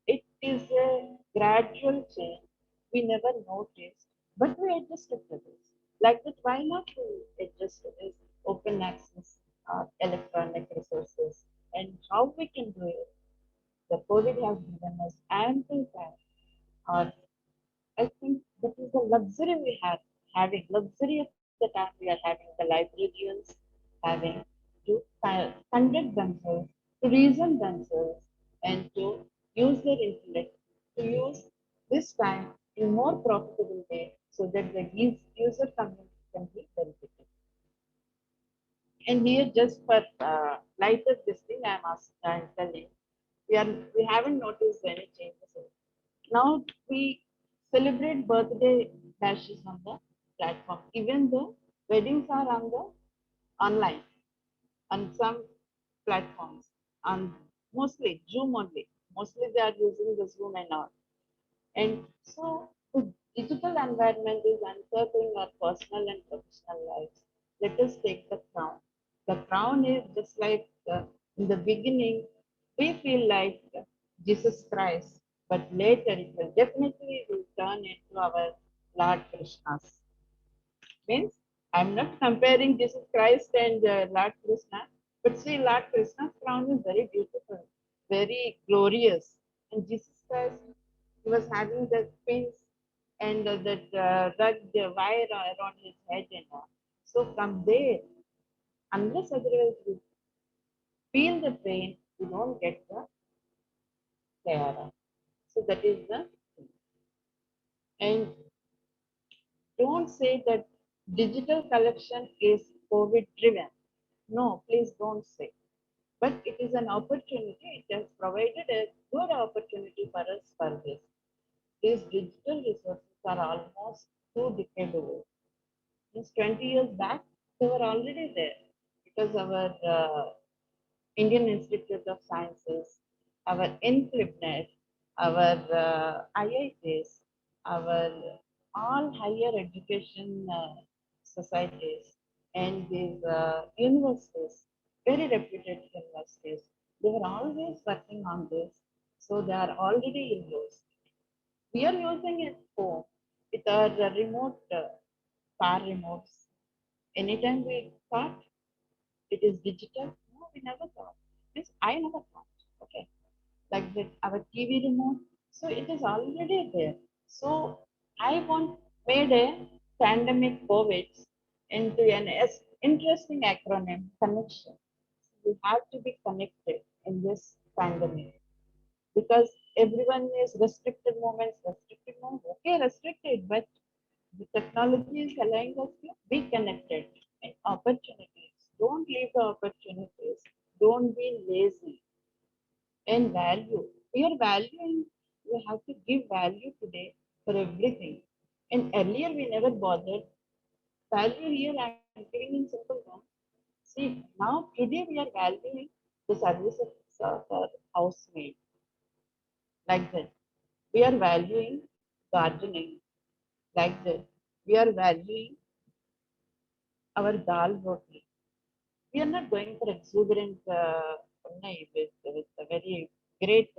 It is a gradual change. We never noticed, but we adjusted to this. Like that, why not we adjust to this open access electronic resources and how we can do it? The COVID has given us ample time. Or I think that is the luxury we have having luxury of the time we are having the librarians having to conduct themselves, to reason themselves, and to use their intellect, to use this time in more profitable way so that the user community can be benefited. And here, just for lighter this thing, I'm telling, we haven't noticed any changes. Now we celebrate birthday bashes on the platform, even though weddings are on the online on some platforms, on mostly Zoom only. Mostly they are using the Zoom and all. And so the digital environment is encircling our personal and professional lives. Let us take the crown. The crown is just like in the beginning, we feel like Jesus Christ, but later it will definitely will turn into our Lord Krishna's. Means I'm not comparing Jesus Christ and Lord Krishna, but see, Lord Krishna's crown is very beautiful, very glorious, and Jesus Christ, he was having the pins and that rugged wire around his head and all. So from there, unless otherwise we feel the pain, we don't get the care. So that is the thing. And don't say that digital collection is COVID driven. No, please don't say. But it is an opportunity. It has provided a good opportunity for us for this. These digital resources are almost 2 decades old. Means 20 years back, they were already there because our Indian Institute of Sciences, our INCLIPNET, our IITs, our all higher education societies, and these universities, very reputed universities, they were always working on this. So they are already in use. We are using it home with our remote car remotes. Anytime we thought it is digital, no, we never thought. This I never thought. Okay, like that our TV remote. So it is already there. So I want made a pandemic COVID into an interesting acronym, connection. We have to be connected in this pandemic because everyone is restricted movements, okay, restricted, but the technology is allowing us to be connected and opportunities. Don't leave the opportunities. Don't be lazy and value. We are valuing, we have to give value today for everything. And earlier we never bothered. Value here I am giving in simple terms. See, now today we are valuing the services of our housemaid like that. We are valuing gardening like that. We are valuing our dal roti. We are not going for exuberant with a very great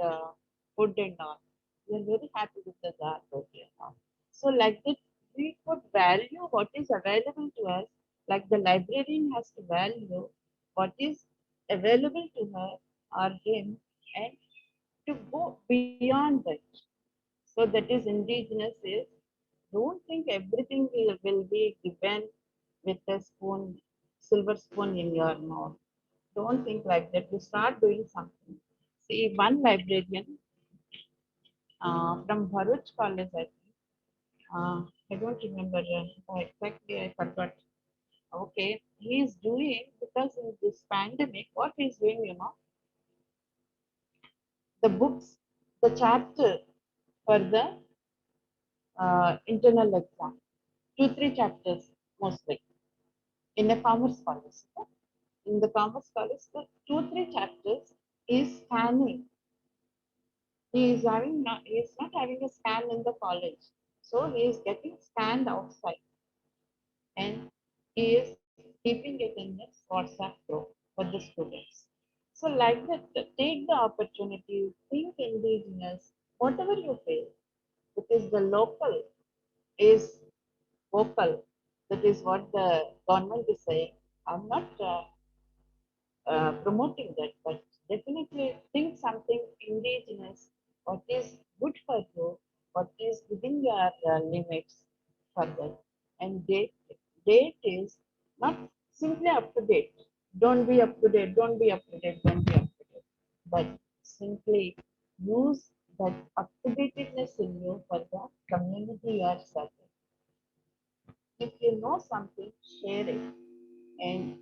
food and all. We are very happy with the dal roti and all. So like that, we could value what is available to us. Like the librarian has to value what is available to her or him and to go beyond that. So that is indigenous is don't think everything will be given with a spoon, silver spoon in your mouth. Don't think like that. You start doing something. See, one librarian from Bharuch College, I think. I don't remember exactly. I forgot. Okay, he is doing because in this pandemic, what he is doing, the books, the chapter for the internal exam, 2, 3 chapters mostly in a commerce college. In the commerce college, the 2, 3 chapters is scanning. He is not having a scan in the college. So he is getting scanned outside and he is keeping it in his WhatsApp group for the students. So like that, take the opportunity, think indigenous, whatever you feel, because the local is vocal. That is what the government is saying. I'm not promoting that, but definitely think something indigenous, what is good for you, what is within your limits for that. And date is not simply up to date. Don't be up to date, don't be up to date, don't be up to date. But simply use that up to datedness in you for the community you are serving. If you know something, share it. And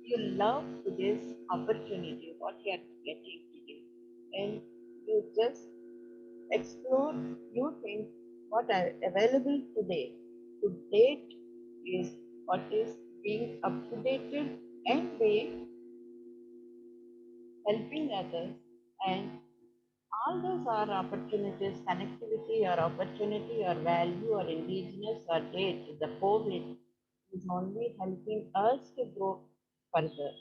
you love today's opportunity, what you are getting today, and you just explore, you think what are available today. To date is what is being up to dated and being helping others, and all those are opportunities, connectivity or opportunity or value or indigenous or date. The COVID is only helping us to grow further.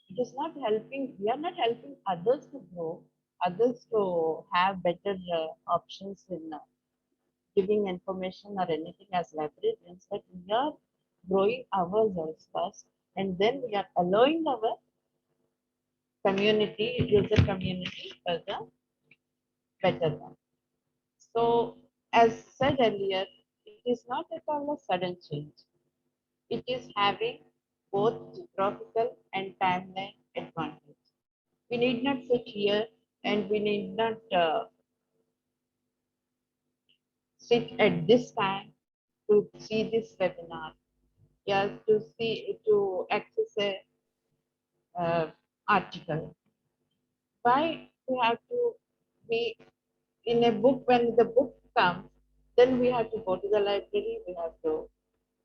It is not helping, we are not helping others to grow, others to have better options in giving information or anything as librarians, but we are growing ourselves first and then we are allowing our community, user community for the better one. So, as said earlier, it is not at all a sudden change. It is having both geographical and timeline advantage. We need not sit here and we need not sit at this time to see this webinar. Yeah, to access a article. Why we have to be in a book when the book comes? Then we have to go to the library. We have to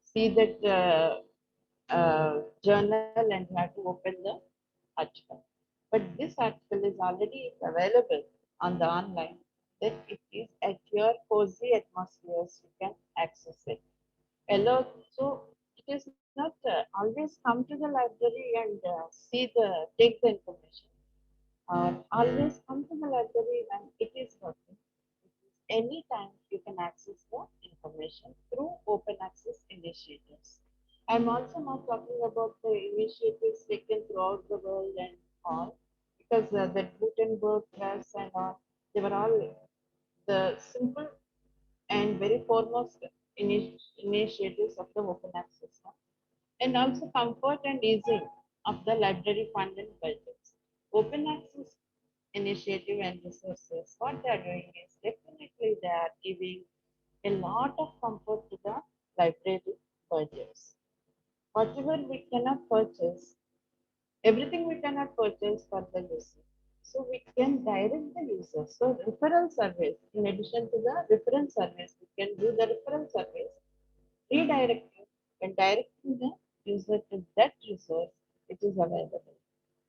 see that journal and you have to open the article. But this article is already available on the online. That it is at your cozy atmospheres, you can access it. Allow, so it is not always come to the library and take the information. Always come to the library when it is working. Anytime you can access the information through open access initiatives. I'm also not talking about the initiatives taken throughout the world and all, because the Gutenberg press and all, they were all the simple and very foremost initiatives of the open access one. And also comfort and easing of the library fund and budgets. Open access initiative and resources, what they are doing is definitely they are giving a lot of comfort to the library budgets. Whatever we cannot purchase, everything we cannot purchase for the user. So we can direct the user. So referral service, in addition to the reference service, we can do the referral service, redirecting and directing the user to that resource which is available.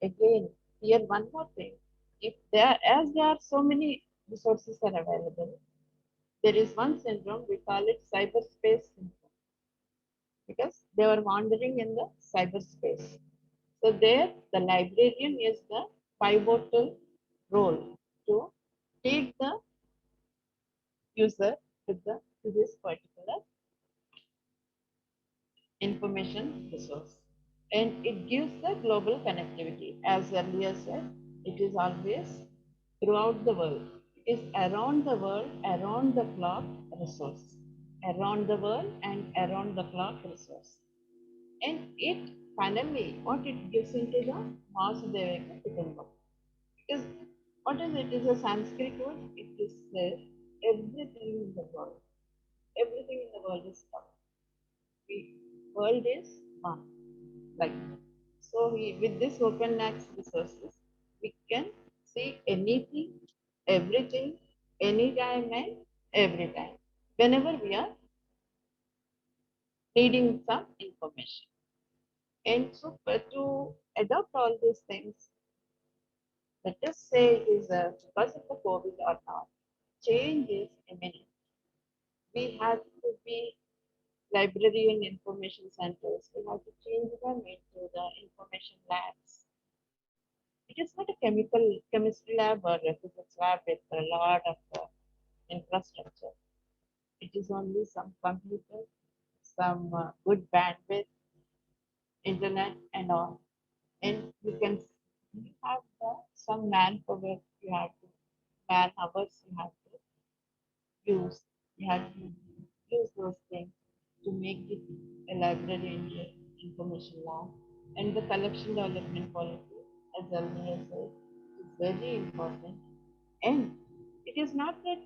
Again, here one more thing. If there, as there are so many resources are available, there is one syndrome, we call it cyberspace syndrome, because they were wandering in the cyberspace. So there, the librarian is the pivotal role to take the user to this particular information resource. And it gives the global connectivity. As earlier said, it is always throughout the world. It is around the world, around the clock resource. Around the world and around the clock resource. And it finally, what it gives into the Vasudevaka Kutumbam. Because what is it? It is a Sanskrit word. It is everything in the world. Everything in the world is one. The world is one. Like so, with this open access resources, we can see anything, everything, anytime and every time, whenever we are needing some information. And so, to adopt all these things, let us say it is because of the COVID or not, change is imminent. We have to be library and information centers. We have to change them into the information labs. It is not a chemistry lab or a physics lab with a lot of infrastructure. It is only some computer, some good bandwidth, internet, and all. And you have some manpower. You have to man hours. You have to use. You have to use those things to make it a library and information lab. And the collection development policy, as earlier said, is very important. And it is not that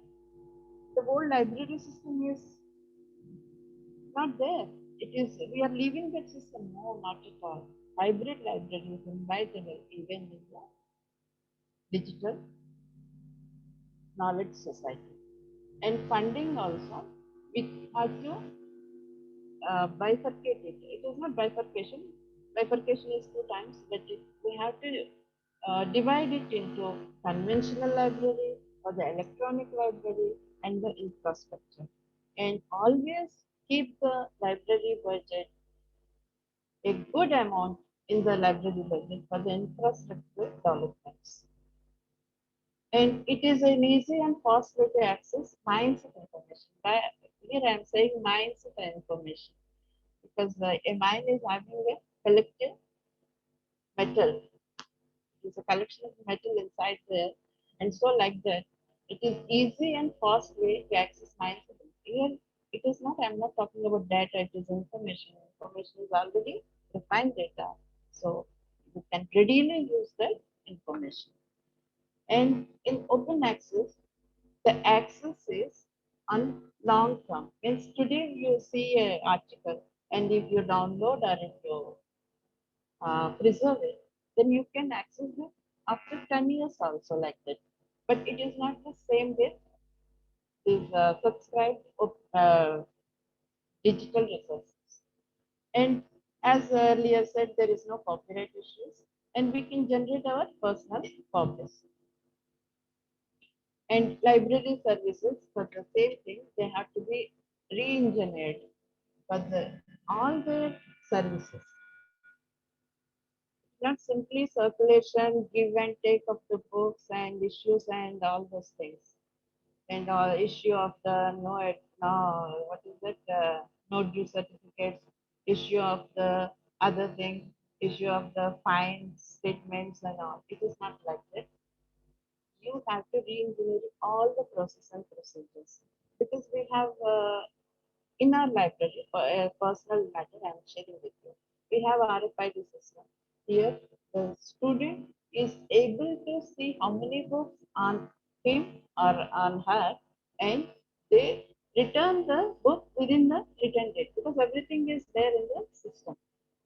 the whole library system is not there. It is we are leaving that system. No, not at all. Hybrid library is inevitable even in the digital knowledge society. And funding also, we have to bifurcate it. It is not bifurcation. Bifurcation is two times, but we have to divide it into conventional library or the electronic library and the infrastructure. And always keep the library budget a good amount in the library budget for the infrastructure developments. And it is an easy and fast way to access mines of information. Here I am saying mines of information because a mine is having a collective metal. It is a collection of metal inside there. And so like that, it is easy and fast way to access mines. Here it is not, I'm not talking about data, it is information. Information is already defined data. So you can readily use that information. And in open access, the access is on long term. Means today you see an article and if you download or if you preserve it, then you can access it after 10 years also like that. But it is not the same with these subscribed digital resources. And as earlier said, there is no copyright issues and we can generate our personal copies. And library services for the same thing, they have to be re-engineered for all the services. Not simply circulation, give and take of the books and issues and all those things. And issue of the no, what is it? No due certificates, issue of the other thing, issue of the fine statements and all. It is not like that. You have to re-engineer all the process and procedures. because we have in our library, personal matter I'm sharing with you, we have RFID system. Here, the student is able to see how many books on him or on her, and they return the book within the return date because everything is there in the system.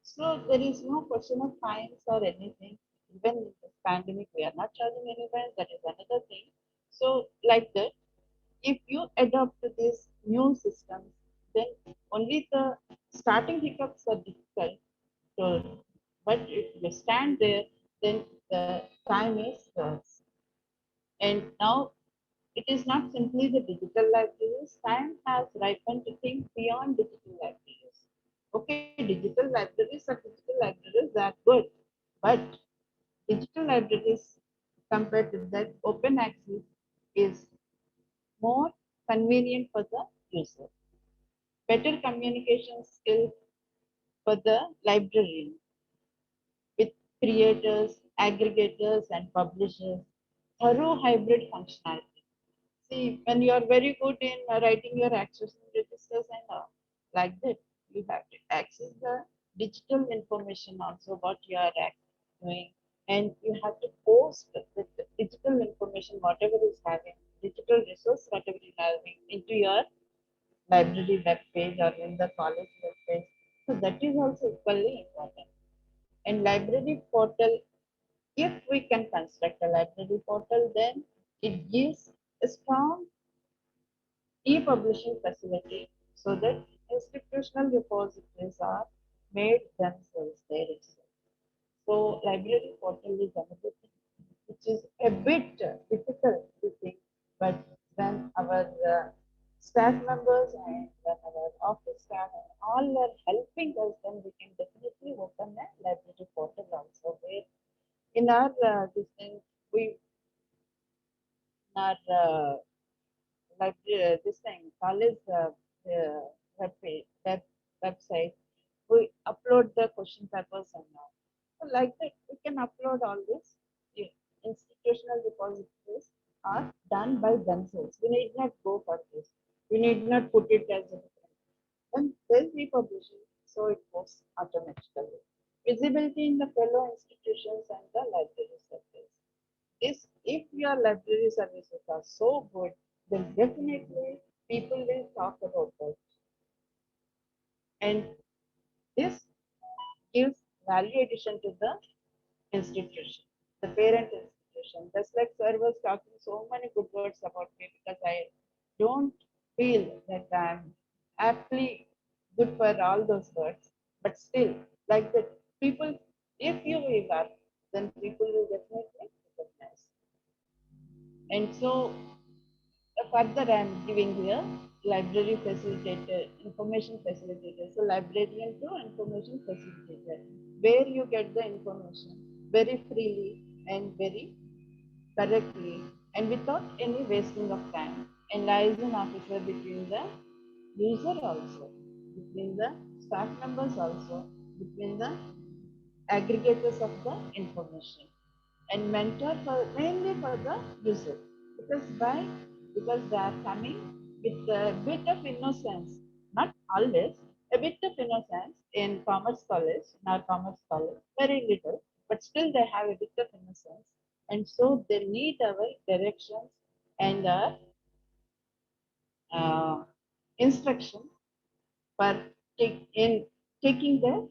So there is no question of fines or anything. Even in this pandemic, we are not charging anyone. That is another thing. So like that, if you adopt these new systems, then only the starting hiccups are difficult. So, but if you stand there, then the time is yours. And now it is not simply the digital libraries. Time has ripened to think beyond digital libraries. Okay, digital libraries are good, but digital libraries compared to that open access is more convenient for the user. Better communication skills for the librarian with creators, aggregators, and publishers. Thorough hybrid functionality. See, when you are very good in writing your access registers and like that, you have to access the digital information also what you are doing, and you have to post the digital information whatever is having digital resource whatever is having into your library web page or in the college web page. So that is also equally important. And library portal, if we can construct a library portal, then it gives a strong e-publishing facility so that institutional repositories are made themselves there itself. So library portal is another thing which is a bit difficult to think, but when our staff members and when our office staff and all are helping us, then we can definitely open a library portal also where in our this thing we in our library this thing college web page website we upload the question papers and all. So like that we can upload all this. Yeah, institutional repositories are done by themselves. We need not go for this. We need not put it as a different. And then we publish it, so it goes automatically. Visibility in the fellow institutions and the library services. This, if your library services are so good, then definitely people will talk about that. And this gives value addition to the institution, the parent institution. Just like sir was talking so many good words about me because I don't feel that I'm aptly good for all those words, but still, like that, people, if you will up, then people will definitely recognize. And so further I'm giving here library facilitator, information facilitator. So librarian to information facilitator, where you get the information very freely and very correctly and without any wasting of time. And liaison officer between the user also, between the staff members also, between the aggregators of the information, and mentor for mainly for the user, because why, because they are coming with a bit of innocence, not always, a bit of innocence in commerce college, in our commerce college, very little, but still they have a bit of innocence, and so they need our directions and our uh, instruction for in taking the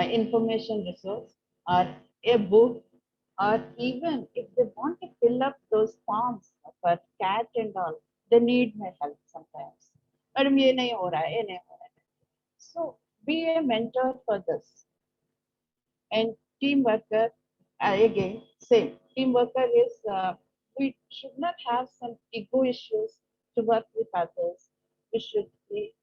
information resource or a book, or even if they want to fill up those forms for cat and all, they need my help sometimes. Madam, ye nahi ho raha hai, ye nahi ho raha hai. So be a mentor for this. And team worker, again, same. Team worker is, we should not have some ego issues to work with others. We should be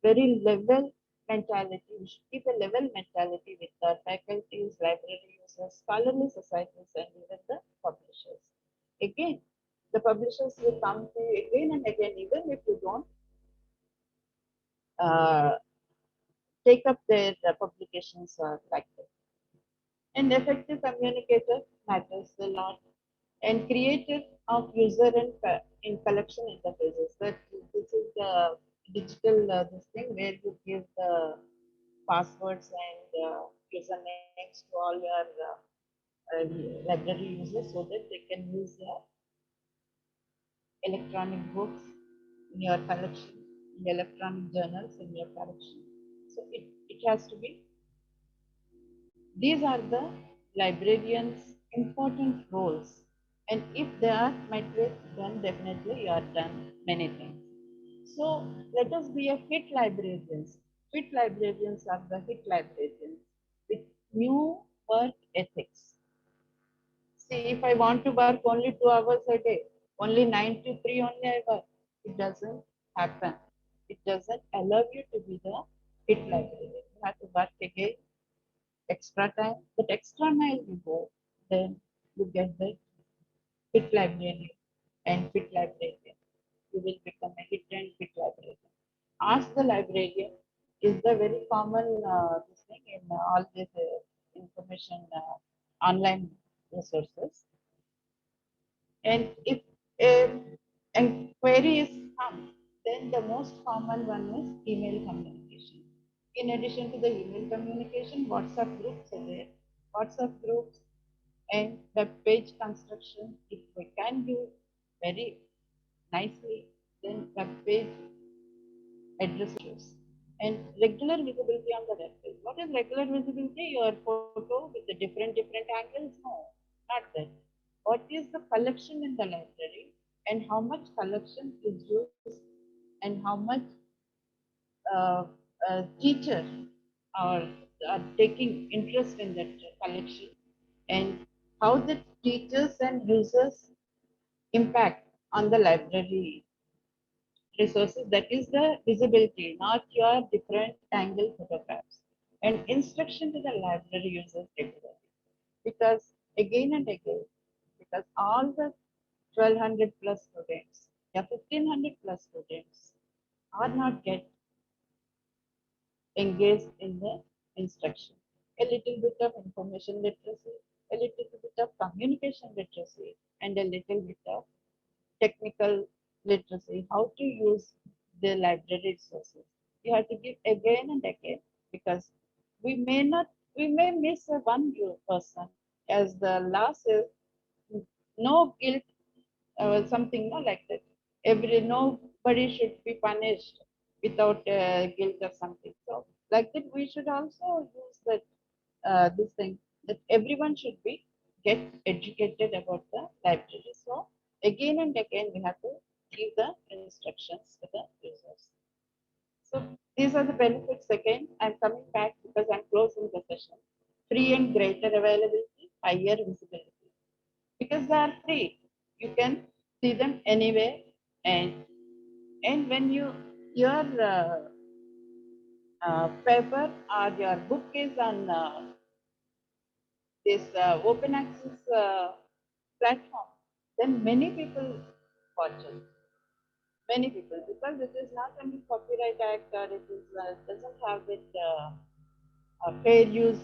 very level mentality. We should keep a level mentality with the faculties, library users, scholarly societies, and even the publishers. Again, the publishers will come to you again and again, even if you don't uh, take up their publications like that. And effective communicator matters a lot. And creative of user and in collection interfaces. That this is the digital this thing where you give the passwords and usernames to all your library users so that they can use your electronic books in your collection, in electronic journals in your collection. So it has to be, these are the librarians' important roles. And if they are met with, then definitely you are done many things. So let us be a fit librarians. Fit librarians are the hit librarians with new work ethics. See, if I want to work only 2 hours a day, only 9 to 3 only I work, it doesn't happen. It doesn't allow you to be the fit librarian. You have to work again extra time, that extra mile you go, then you get the fit librarian and fit librarian. You will become a hit and fit librarian. Ask the librarian is the very common this thing in all these information online resources. And if inquiries come, then the most common one is email communication. In addition to the email communication, WhatsApp groups are there. WhatsApp groups and web page construction, if we can do very nicely, then web page addresses and regular visibility on the web page. What is regular visibility? Your photo with the different angles? No, not that. What is the collection in the library and how much collection is used and how much teacher are taking interest in that collection and how the teachers and users impact on the library resources. That is the visibility, not your different angle photographs. And instruction to the library users regularly. Because again and again, because all the 1200 plus students, yeah, 1500 plus students are not get engaged in the instruction. A little bit of information literacy, a little bit of communication literacy, and a little bit of technical literacy, how to use the library resources. You have to give again and again because we may not, we may miss a one person as the law says, no guilt something no, like that. Every nobody should be punished without guilt or something. So like that, we should also use that this thing that everyone should be get educated about the library. So again and again, we have to give the instructions to the users. So these are the benefits. Again, I'm coming back because I'm closing the session. Free and greater availability, higher visibility because they are free. You can see them anywhere, and when your paper or your book is on this open access platform, then many people watch it. Many people because it is not only copyright act or it is doesn't have it fair use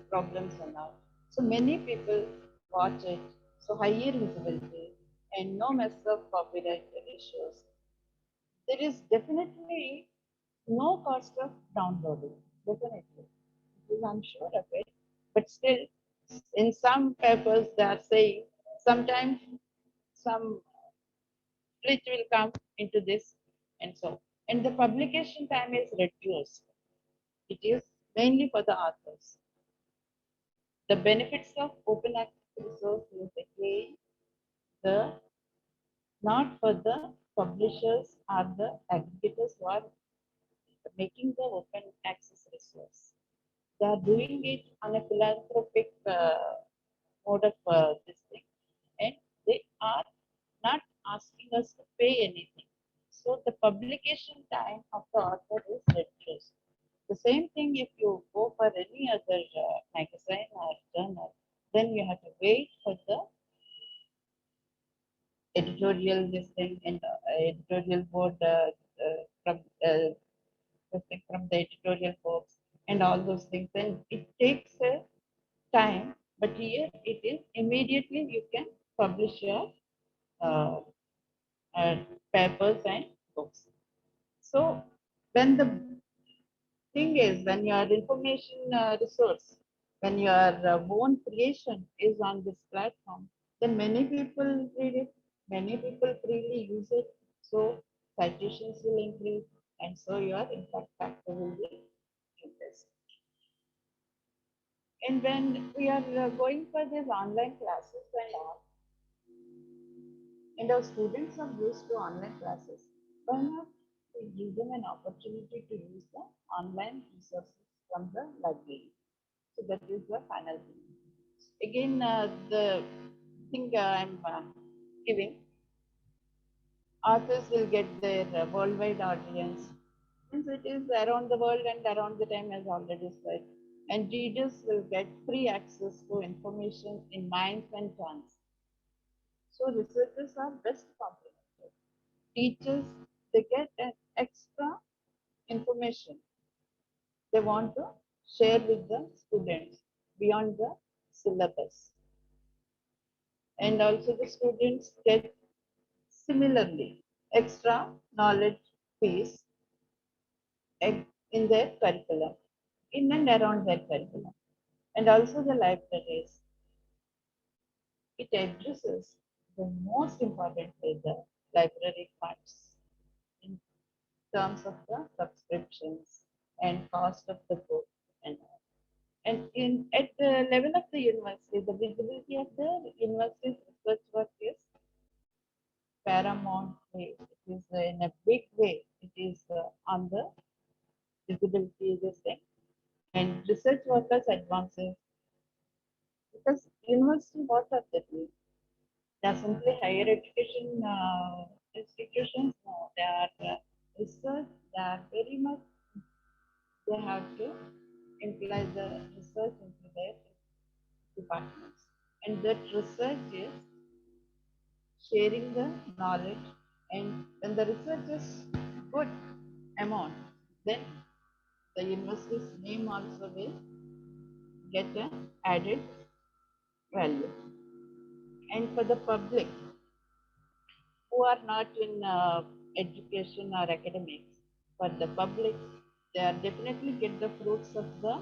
problems and all. So many people watch it. So higher visibility and no mess of copyright issues. There is definitely no cost of downloading. Definitely, because I'm sure of it. But still, in some papers they are saying sometimes some glitch will come into this and so. And the publication time is reduced. It is mainly for the authors. The benefits of open access resource is again the not for the publishers or the aggregators who are making the open access resource. They are doing it on a philanthropic mode of this thing, and they are not asking us to pay anything. So the publication time of the author is reduced. The same thing if you go for any other magazine or journal, then you have to wait for the editorial this thing and editorial board from this thing from the editorial boards and all those things. Then it takes a time, but here it is immediately you can publish your papers and books. So when the thing is, when your information resource, when your own creation is on this platform, then many people read it, many people freely use it. So citations will increase, and so your impact factor will be increased. And when we are going for these online classes and all, and our students are used to online classes, why not we give them an opportunity to use the online resources from the library? So that is the final thing. Again, the thing I'm giving, authors will get their worldwide audience. Since it is around the world and around the time as already said, and readers will get free access to information in minds and tongues. So researchers are best complemented. Teachers, they get an extra information they want to share with the students beyond the syllabus. And also the students get similarly extra knowledge piece in their curriculum, in and around their curriculum. And also the libraries, it addresses the most importantly the library funds in terms of the subscriptions and cost of the book and all. And in at the level of the university, the visibility of the university's research work is paramount way. It is in a big way. It is on the visibility this thing. And research workers advances because university what are they doing? They are simply higher education institutions. No, they are research. They are very much. They have to imply the research into their departments, and that research is sharing the knowledge. And when the research is good amount, then the university's name also will get an added value. And for the public who are not in education or academics, for the public, they are definitely get the fruits of the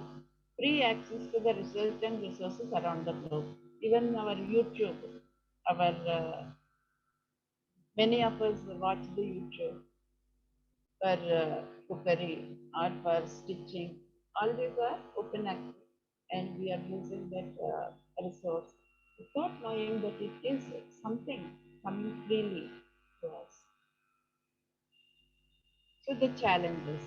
free access to the research and resources around the globe. Even our YouTube, our many of us watch the YouTube for cookery or for stitching. All these are open access, and we are using that resource without knowing that it is something coming freely to us. So the challenges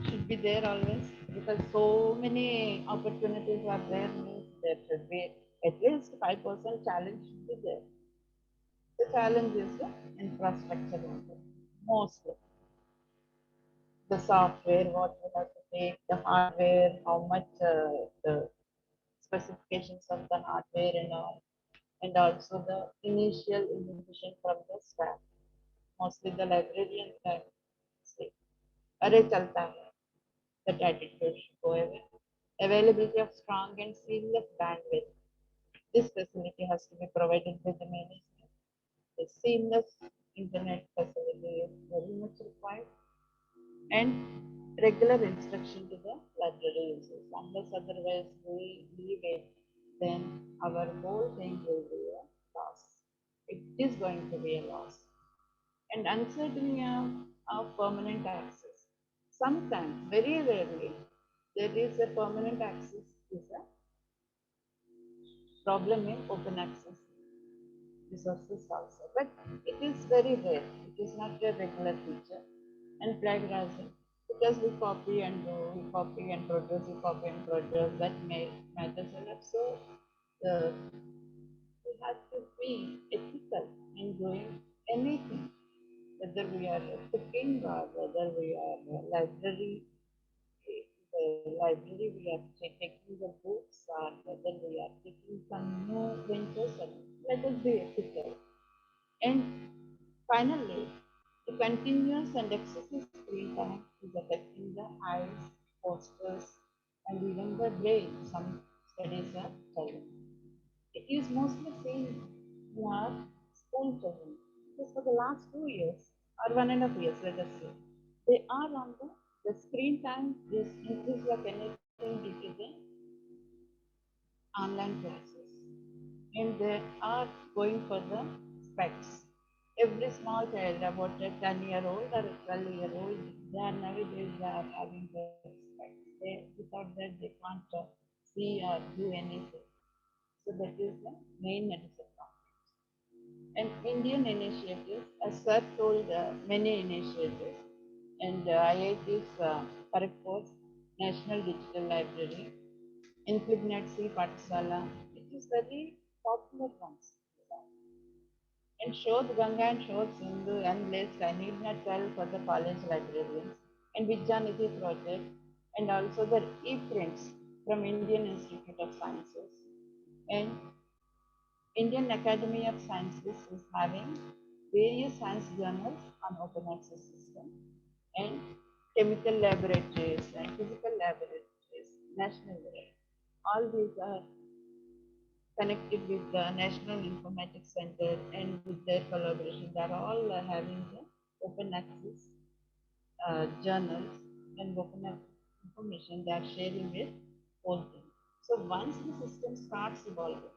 should be there always because so many opportunities are there. Means there should be at least 5% challenge should be there. The challenge is the infrastructure only, mostly the software, what you have to take, the hardware, how much the specifications of the hardware and all, and also the initial invitation from the staff. Mostly the librarians can say, "Arey chalta hai." That attitude should go away. Availability of strong and seamless bandwidth. This facility has to be provided by the management. The seamless internet facility is very much required, and regular instruction to the library users. Unless otherwise we leave it, then our whole thing will be a loss. It is going to be a loss. And uncertainty of permanent access. Sometimes, very rarely, there is a permanent access is a problem in open access resources also. But it is very rare. It is not a regular feature. And plagiarism, because we copy and do, we copy and produce, we copy and produce, that may matters a lot. So we have to be ethical in doing anything, whether we are cooking or whether we are library we are taking the books or whether we are taking some new ventures, let us be ethical. And finally, the continuous and excessive screen time is affecting the eyes, postures, and even the brain. Some studies are telling. It is mostly seen in our school children, because for the last 2 years or 1.5 years, let us say, they are on the screen time is increased like anything due to the online classes, and they are going for the specs. Every small child, about a 10-year-old or a 12-year-old, they are nowadays they are having the specs. Without that, they can't see or do anything. So that is the main disadvantage. And Indian initiatives, as Sir told, many initiatives, and IIT's Kharagpur's National Digital Library, Inclibnet C Pathsala, it is very popular ones. And Shodh Ganga and Shodh Sindhu and list, I need not tell for the college librarians, and Vidyanidhi project, and also the e-prints from Indian Institute of Sciences. And Indian Academy of Sciences is having various science journals on open access system, and chemical laboratories and physical laboratories, national level. All these are connected with the National Informatics Center, and with their collaboration, they are all having the open access journals and open access information they are sharing with all them. So once the system starts evolving,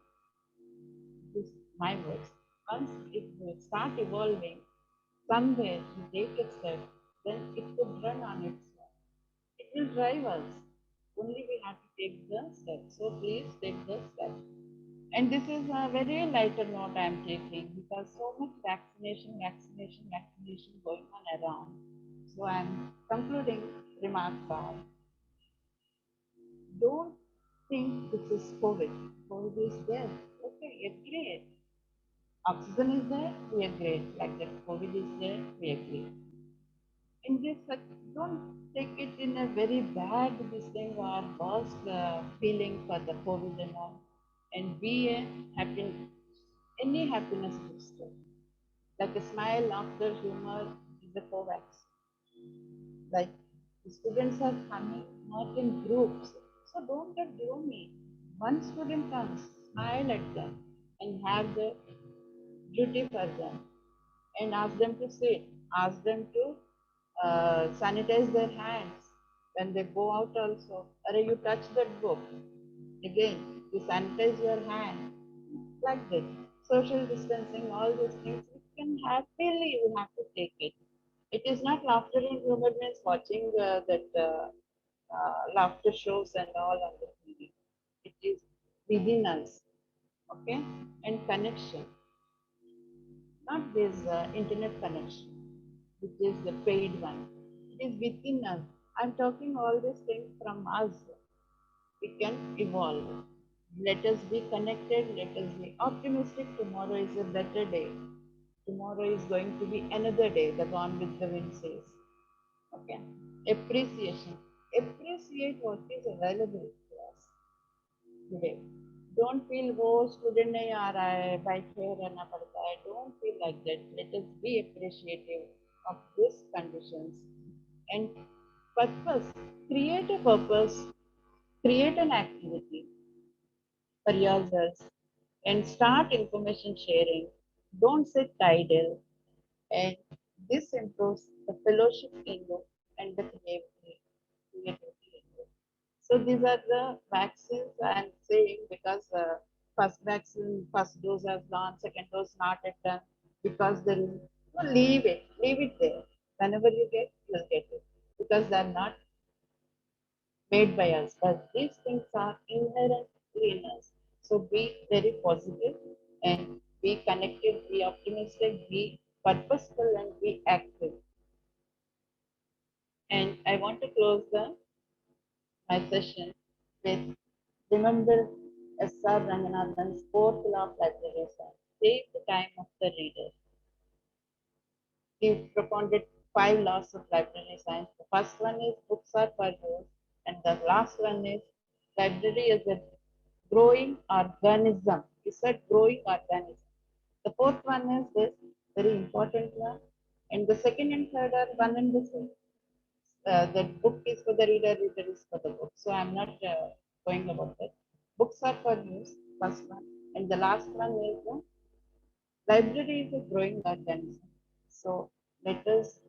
this my words, once it will start evolving, somewhere to take a step, then it could run on its own. It will drive us. Only we have to take the step. So please take the step. And this is a very lighter note I am taking, because so much vaccination going on around. So I am concluding remarks are, don't think this is COVID. COVID is there. Okay, agree. Oxygen is there, we agree. Like that, COVID is there, we agree. In this, don't take it in a very bad this thing or worst feeling for the COVID and all, and be a happy, any happiness booster. Like a smile, laughter, humor is a COVAX. Like the students are coming not in groups, so don't get gloomy. One student comes, smile at them and have the duty for them, and ask them to sit, ask them to sanitize their hands when they go out also. Or you touch that book, again, you sanitize your hand, like that. Social distancing, all these things, you can happily, you have to take it. It is not laughter and humor means watching laughter shows and all on the TV. It is within us, okay? And connection, not this internet connection, which is the paid one. It is within us. I'm talking all these things from us. We can evolve. Let us be connected. Let us be optimistic. Tomorrow is a better day. Tomorrow is going to be another day. The Gone with the Wind says. Okay. Appreciation. Appreciate what is available to us today. Don't feel वो student नहीं आ रहा है बैठे रहना पड़ता है. Don't feel like that. Let us be appreciative of these conditions. And purpose. Create a purpose. Create an activity for yourselves and start information sharing. Don't sit idle, and this improves the fellowship in you and the creativity in you. So these are the vaccines I am saying, because first vaccine, first dose has gone, second dose not yet done, because there is, no, leave it there. Whenever you get, you'll get it, because they're not made by us, but these things are inherently in us. So be very positive and be connected, be optimistic, be purposeful, and be active. And I want to close my session with, remember S.R. Ranganathan's fourth law of library science. Take the time of the reader. He propounded 5 laws of library science. The first one is books are for use, and the last one is library is a growing organism. He said growing organism. The fourth one is this very important one, and the second and third are one and the same. The book is for the reader, reader is for the book. So I'm not going about that. Books are for use, first one, and the last one is library is a growing organism. So let us,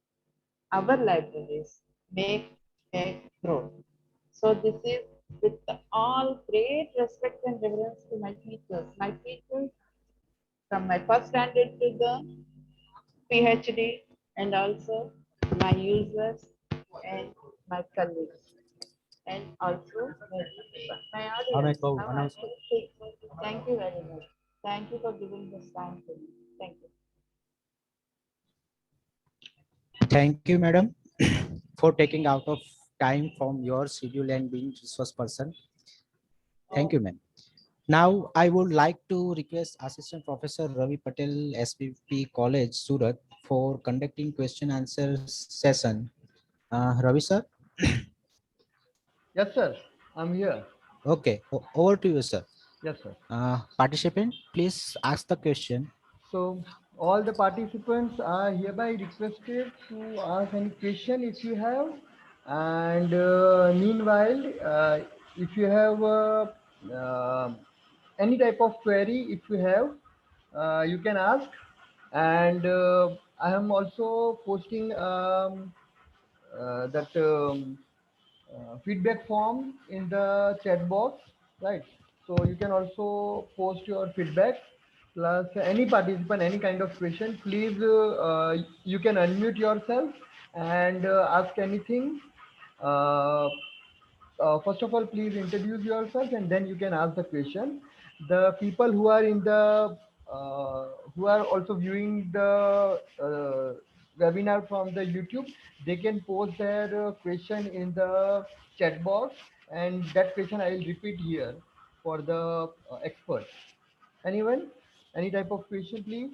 our libraries, make grow. So this is with all great respect and reverence to my teachers. My teachers from my first standard to the PhD, and also my users and my colleagues, and also my audience. Now I will speak. Thank you very much. Thank you for giving this time to me. Thank you. Thank you, madam, for taking out of time from your schedule and being resource person. Thank you, ma'am. Now, I would like to request Assistant Professor Ravi Patel, SPP College, Surat, for conducting question answer session. Ravi, sir? Yes, sir. I'm here. Okay, over to you, sir. Yes, sir. Participant, please ask the question. So all the participants are hereby requested to ask any question if you have. And meanwhile, if you have any type of query, if you have, you can ask. And I am also posting that feedback form in the chat box, right? So you can also post your feedback. Plus, any participant, any kind of question, please, you can unmute yourself and ask anything. Uh, First of all, please introduce yourself and then you can ask the question. The people who are in the who are also viewing the webinar from the YouTube, they can post their question in the chat box, and that question I will repeat here for the experts. Anyone? Any type of question, please?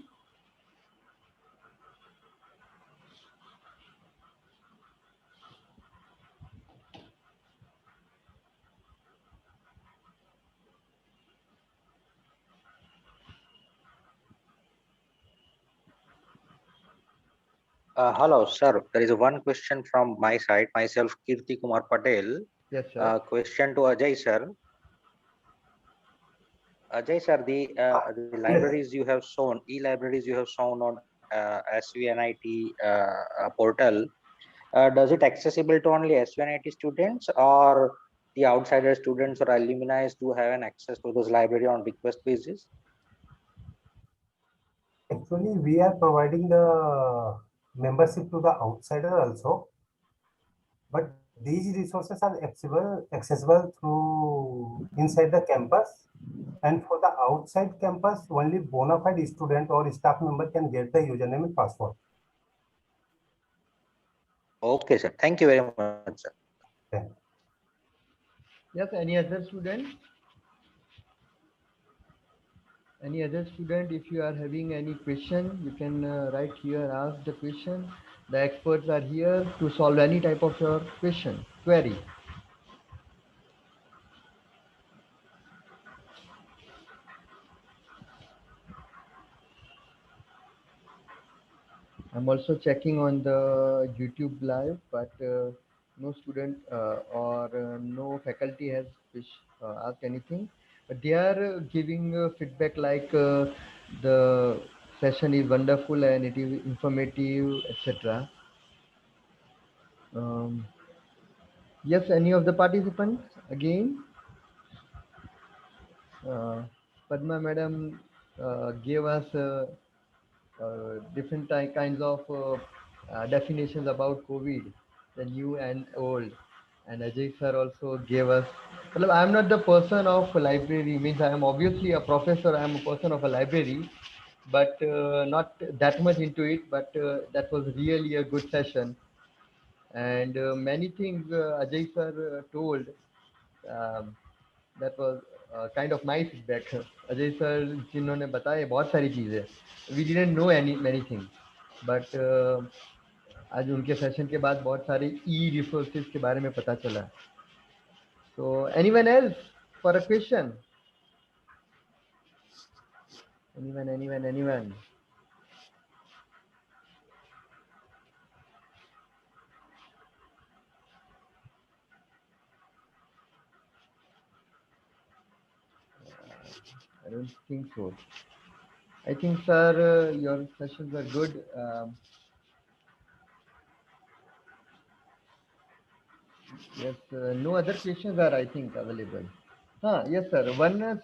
Hello, sir. There is one question from my side, myself, Kirti Kumar Patel. Yes, sir. Question to Ajay, sir. Ajay, sir, the libraries you have shown, e-libraries you have shown on SVNIT portal, does it accessible to only SVNIT students, or the outsider students or alumni do have an access to this library on request basis? Actually, we are providing the membership to the outsider also, but these resources are accessible through inside the campus, and for the outside campus, only bona fide student or staff member can get the username and password. Okay, sir. Thank you very much, sir. Yeah. Yes, any other student? Any other student, if you are having any question, you can write here, ask the question. The experts are here to solve any type of your question, query. I'm also checking on the YouTube live, but no student or no faculty has asked anything. But they are giving feedback like the session is wonderful and it is informative, etc. Yes, any of the participants again? Padma madam gave us different kinds of definitions about COVID, the new and old. And Ajay sir also gave us. Well, I'm not the person of a library, means I am obviously a professor, I am a person of a library, but not that much into it. But that was really a good session. And many things Ajay sir told. Um, that was kind of my feedback. Ajay sir जिन्होंने बताए बहुत सारी चीजें, we didn't know many things, but आज उनके session के बाद बहुत सारे ई रिसोर्सेज के बारे में पता चला. So anyone else for a question? Anyone? I don't think so. I think, sir, your sessions are good. Yes, no other questions are, I think, available. Yes, sir. One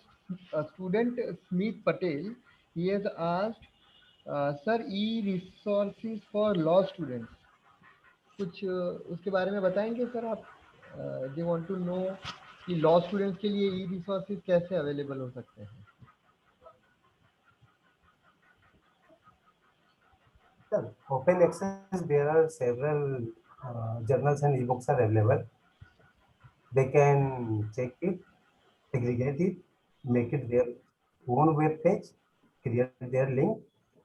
student, Smith Patel, he has asked, sir, e-resources for law students. कुछ उसके बारे में बताएंगे sir आप? They want to know कि law students के लिए ई resources कैसे अवेलेबल हो सकते हैं? Sir, open access, there are several journals and ebooks are available. They can check it, aggregate it, make it their own web page, create their link.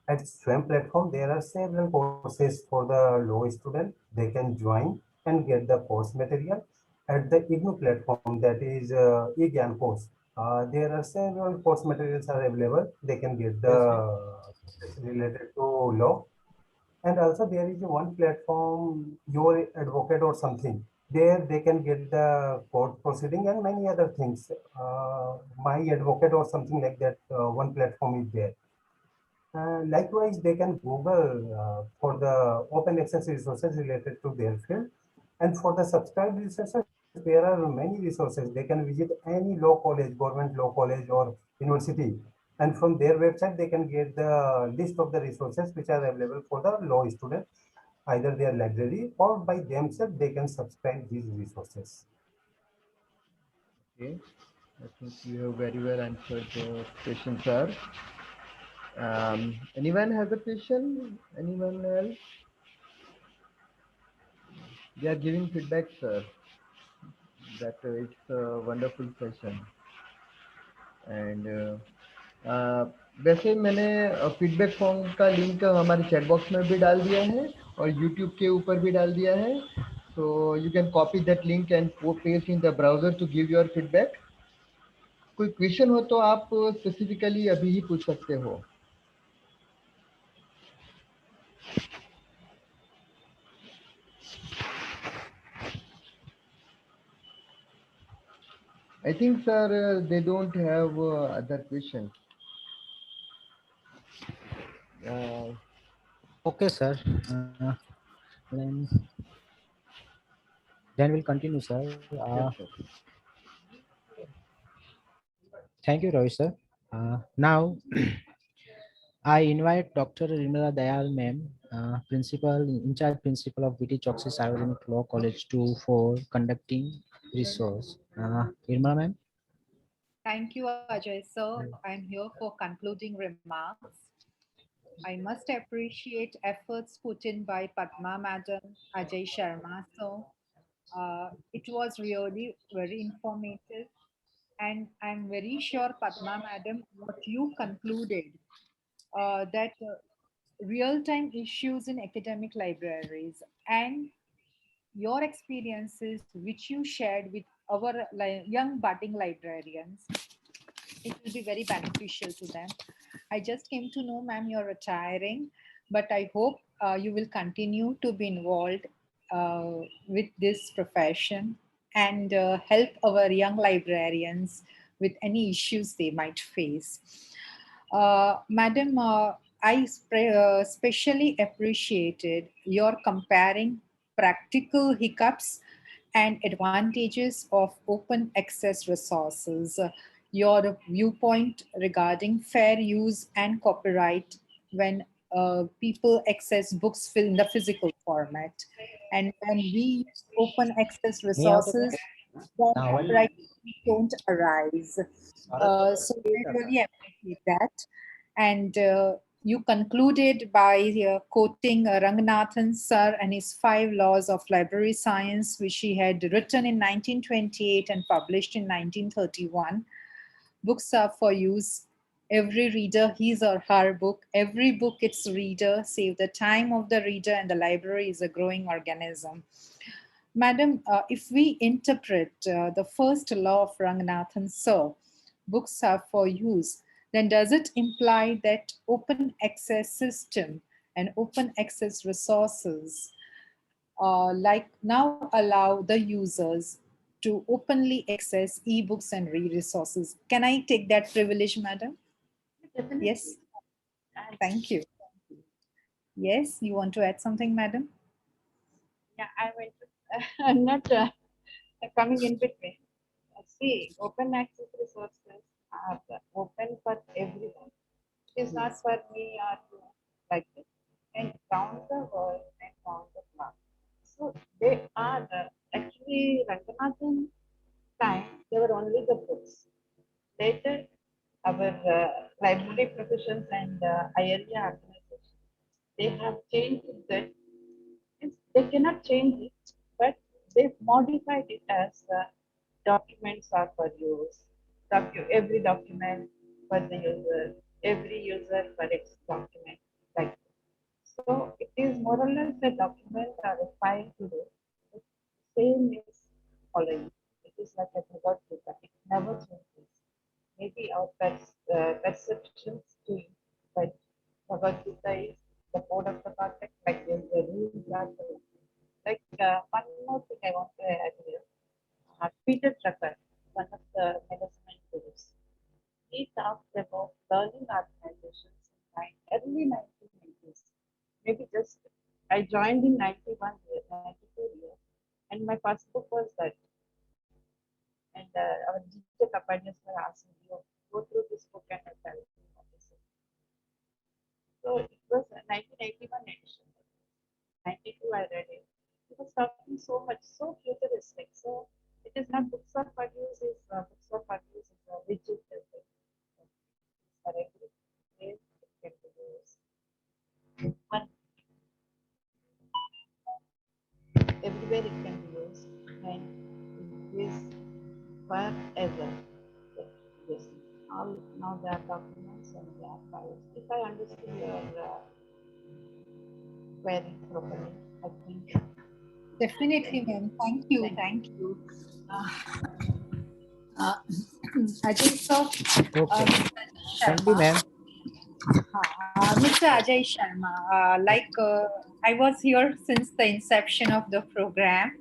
At SWAM platform, there are several courses for the law student. They can join and get the course material. At the IGNOU platform, that is eGyan course, there are several course materials are available. They can get the related to law. And also there is one platform, Your Advocate or something. There they can get the court proceeding and many other things. My Advocate or something like that. One platform is there. Likewise, they can Google for the open access resources related to their field. And for the subscribed resources, there are many resources. They can visit any law college, government law college or university. And from their website, they can get the list of the resources which are available for the law student, either their library or by themselves, they can subscribe these resources. Okay, I think you have very well answered the question, sir. Anyone has a question? Anyone else? They are giving feedback, sir, that it's a wonderful session. And वैसे मैंने feedback form का link हमारे chat box में भी डाल दिया है और यूट्यूब के ऊपर भी डाल दिया है. So you can copy that link and paste in the browser to give your feedback. कोई क्वेश्चन हो तो आप स्पेसिफिकली अभी ही पूछ सकते हो. I think, sir, they don't have other questions. Okay, sir. Then, then we'll continue, sir. Yes, sir. Thank you, Roy, sir. Now, I invite Dr. Rimala Dayal, ma'am, principal, in charge principal of VT Choksi Sarvajanik Law College 2 for conducting resource. Rimala, ma'am. Thank you, Ajay sir. I'm here for concluding remarks. I must appreciate efforts put in by Padma Madam, Ajay Sharma sir. It was really very informative, and I'm very sure, Padma Madam, what you concluded, that real-time issues in academic libraries and your experiences which you shared with our young budding librarians, it will be very beneficial to them. I just came to know, ma'am, you're retiring, but I hope you will continue to be involved with this profession and help our young librarians with any issues they might face. Madam, I especially appreciated your comparing practical hiccups and advantages of open access resources, your viewpoint regarding fair use and copyright when people access books in the physical format. And when we use open access resources, then copyright don't arise. So I really appreciate that. And you concluded by quoting Ranganathan sir and his 5 laws of library science, which he had written in 1928 and published in 1931. Books are for use. Every reader, his or her book, every book its reader, save the time of the reader, and the library is a growing organism. Madam, if we interpret the first law of Ranganathan sir, books are for use, then does it imply that open access system and open access resources like now allow the users to openly access ebooks and resources? Can I take that privilege, madam? Definitely. Yes. Thank you. Yes, you want to add something, madam? Yeah, I went to, I'm not coming in between. See, open access resources are open for everyone. It is not for me or you, like this. And down the world and down the block. So they are actually Ranganathan time, they were only the books. Later, our library professions and ILA organizations, they have changed that. They cannot change it, but they modified it as documents are for use. Every document for the user, every user for its document. Like so, it is more or less a document or a file today. The same is following. It is like a Bhagavad Gita. It never changes. Maybe our perceptions change, but Bhagavad Gita is the code of the context, like there's the rules are there. Like one more thing I want to add here. Peter Drucker, one of the management gurus, he talked about learning organizations in early 1990s. Maybe just I joined in 91 year, 92 year, and my first book was that. And our teacher companions were asking you, go through this book and tell me what is it. So it was a 1981 edition. 92 I read it. It was talking so much, so futuristic. So it is not books are for use, is books are for use is a widget. For every place it can be used. One, everywhere it can be used, and it is forever. Yes. All now they are documents and they are files. If I understood your query properly, I think. Definitely, ma'am. Thank you. Thank you. Ajay sir, Okay. Thank you, Sharma. ma'am. Mr. Ajay Sharma, I was here since the inception of the program,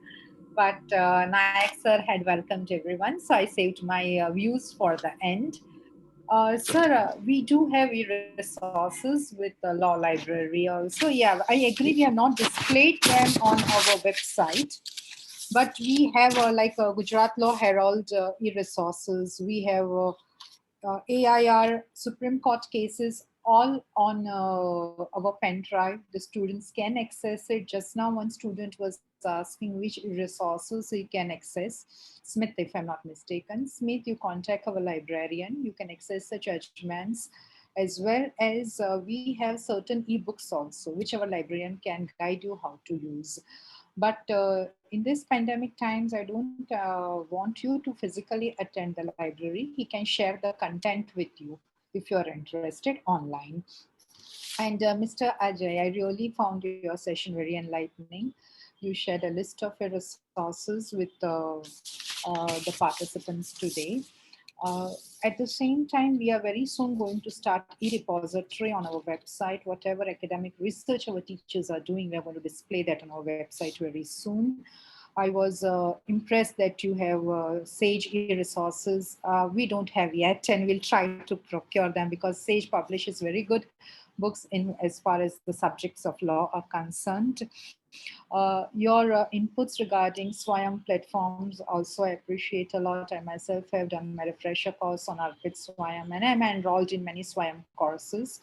but Nayak sir had welcomed everyone, so I saved my views for the end. Sir, we do have resources with the law library also. Yeah, I agree. We have not displayed them on our website, but we have like Gujarat Law Herald e-resources. We have AIR Supreme Court cases all on our pen drive. The students can access it. Just now, one student was asking which resources he can access. Smith, if I'm not mistaken. Smith, you contact our librarian. You can access the judgments as well as we have certain ebooks also, which our librarian can guide you how to use. But in this pandemic times, I don't want you to physically attend the library. He can share the content with you if you're interested online. And Mr. Ajay, I really found your session very enlightening. You shared a list of your resources with the participants today. At the same time, we are very soon going to start e-repository on our website. Whatever academic research our teachers are doing, we are going to display that on our website very soon. I was impressed that you have SAGE e-resources. We don't have yet, and we'll try to procure them because SAGE publishes very good books in as far as the subjects of law are concerned. Your inputs regarding SWAYAM platforms also I appreciate a lot. I myself have done my refresher course on Arpit SWAYAM and I'm enrolled in many SWAYAM courses.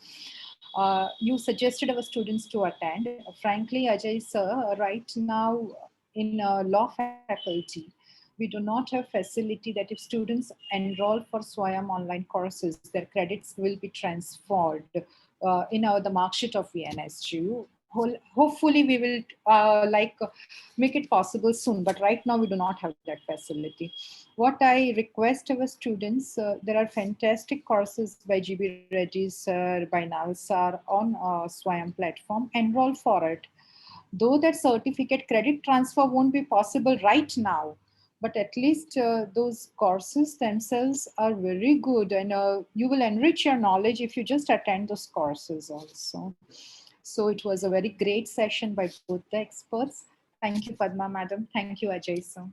You suggested our students to attend. Frankly, Ajay sir, right now in law faculty, we do not have facility that if students enroll for SWAYAM online courses, their credits will be transferred in the mark sheet of VNSGU. Hopefully we will make it possible soon, but right now we do not have that facility. What I request our students, there are fantastic courses by GB Reddy sir, by Nal sir on SWAYAM platform. Enroll for it. Though that certificate credit transfer won't be possible right now, but at least those courses themselves are very good and you will enrich your knowledge if you just attend those courses also. So it was a very great session by both the experts. Thank you, Padma madam. Thank you, Ajay sir.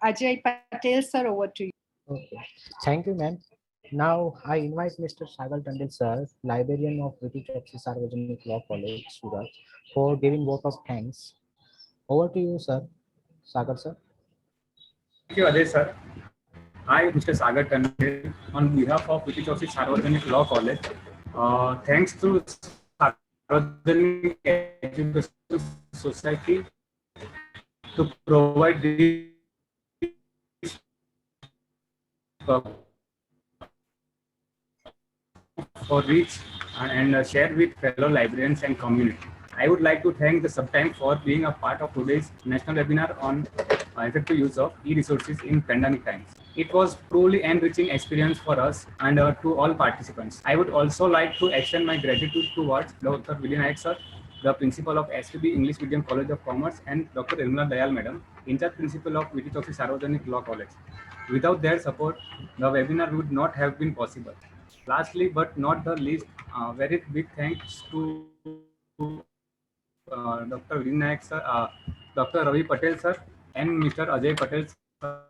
Ajay Patel sir, over to you. Okay. Thank you, ma'am. Now I invite Mr. Sagar Tandil sir, librarian of Viti Chopsi Sarvajanik Law College, Surat, for giving vote of thanks. Over to you, sir. Sagar sir. Thank you, Ajay sir. I, Mr. Sagar Tandil, on behalf of Viti Chopsi Sarvajanik Law College, thanks to Sarvajanik Education Society to provide this for reach and share with fellow librarians and community. I would like to thank the Subtime for being a part of today's national webinar on effective use of e-resources in pandemic times. It was truly enriching experience for us and to all participants. I would also like to extend my gratitude towards Dr. Willy Naik sir, the principal of SPB English Medium College of Commerce, and Dr. Irmala Dayal madam, in-charge principal of Viti Chopsi Sarvajanik Law College. Without their support, the webinar would not have been possible. Lastly, but not the least, very big thanks to Dr. Willy Naik sir, Dr. Ravi Patel sir, and Mr. Ajay Patel sir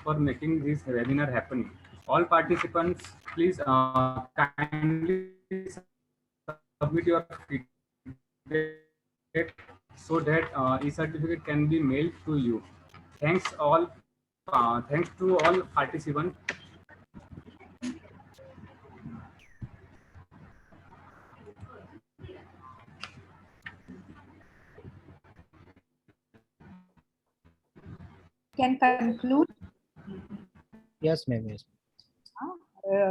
for making this webinar happening. All participants, please kindly submit your feedback so that e-certificate can be mailed to you. Thanks all. Thanks to all participants. Can conclude Yes, ma'am. Yes.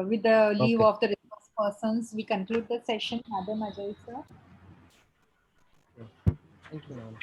with the leave Okay. of the resource persons. We conclude the session, Madam Ajay sir. Thank you, ma'am.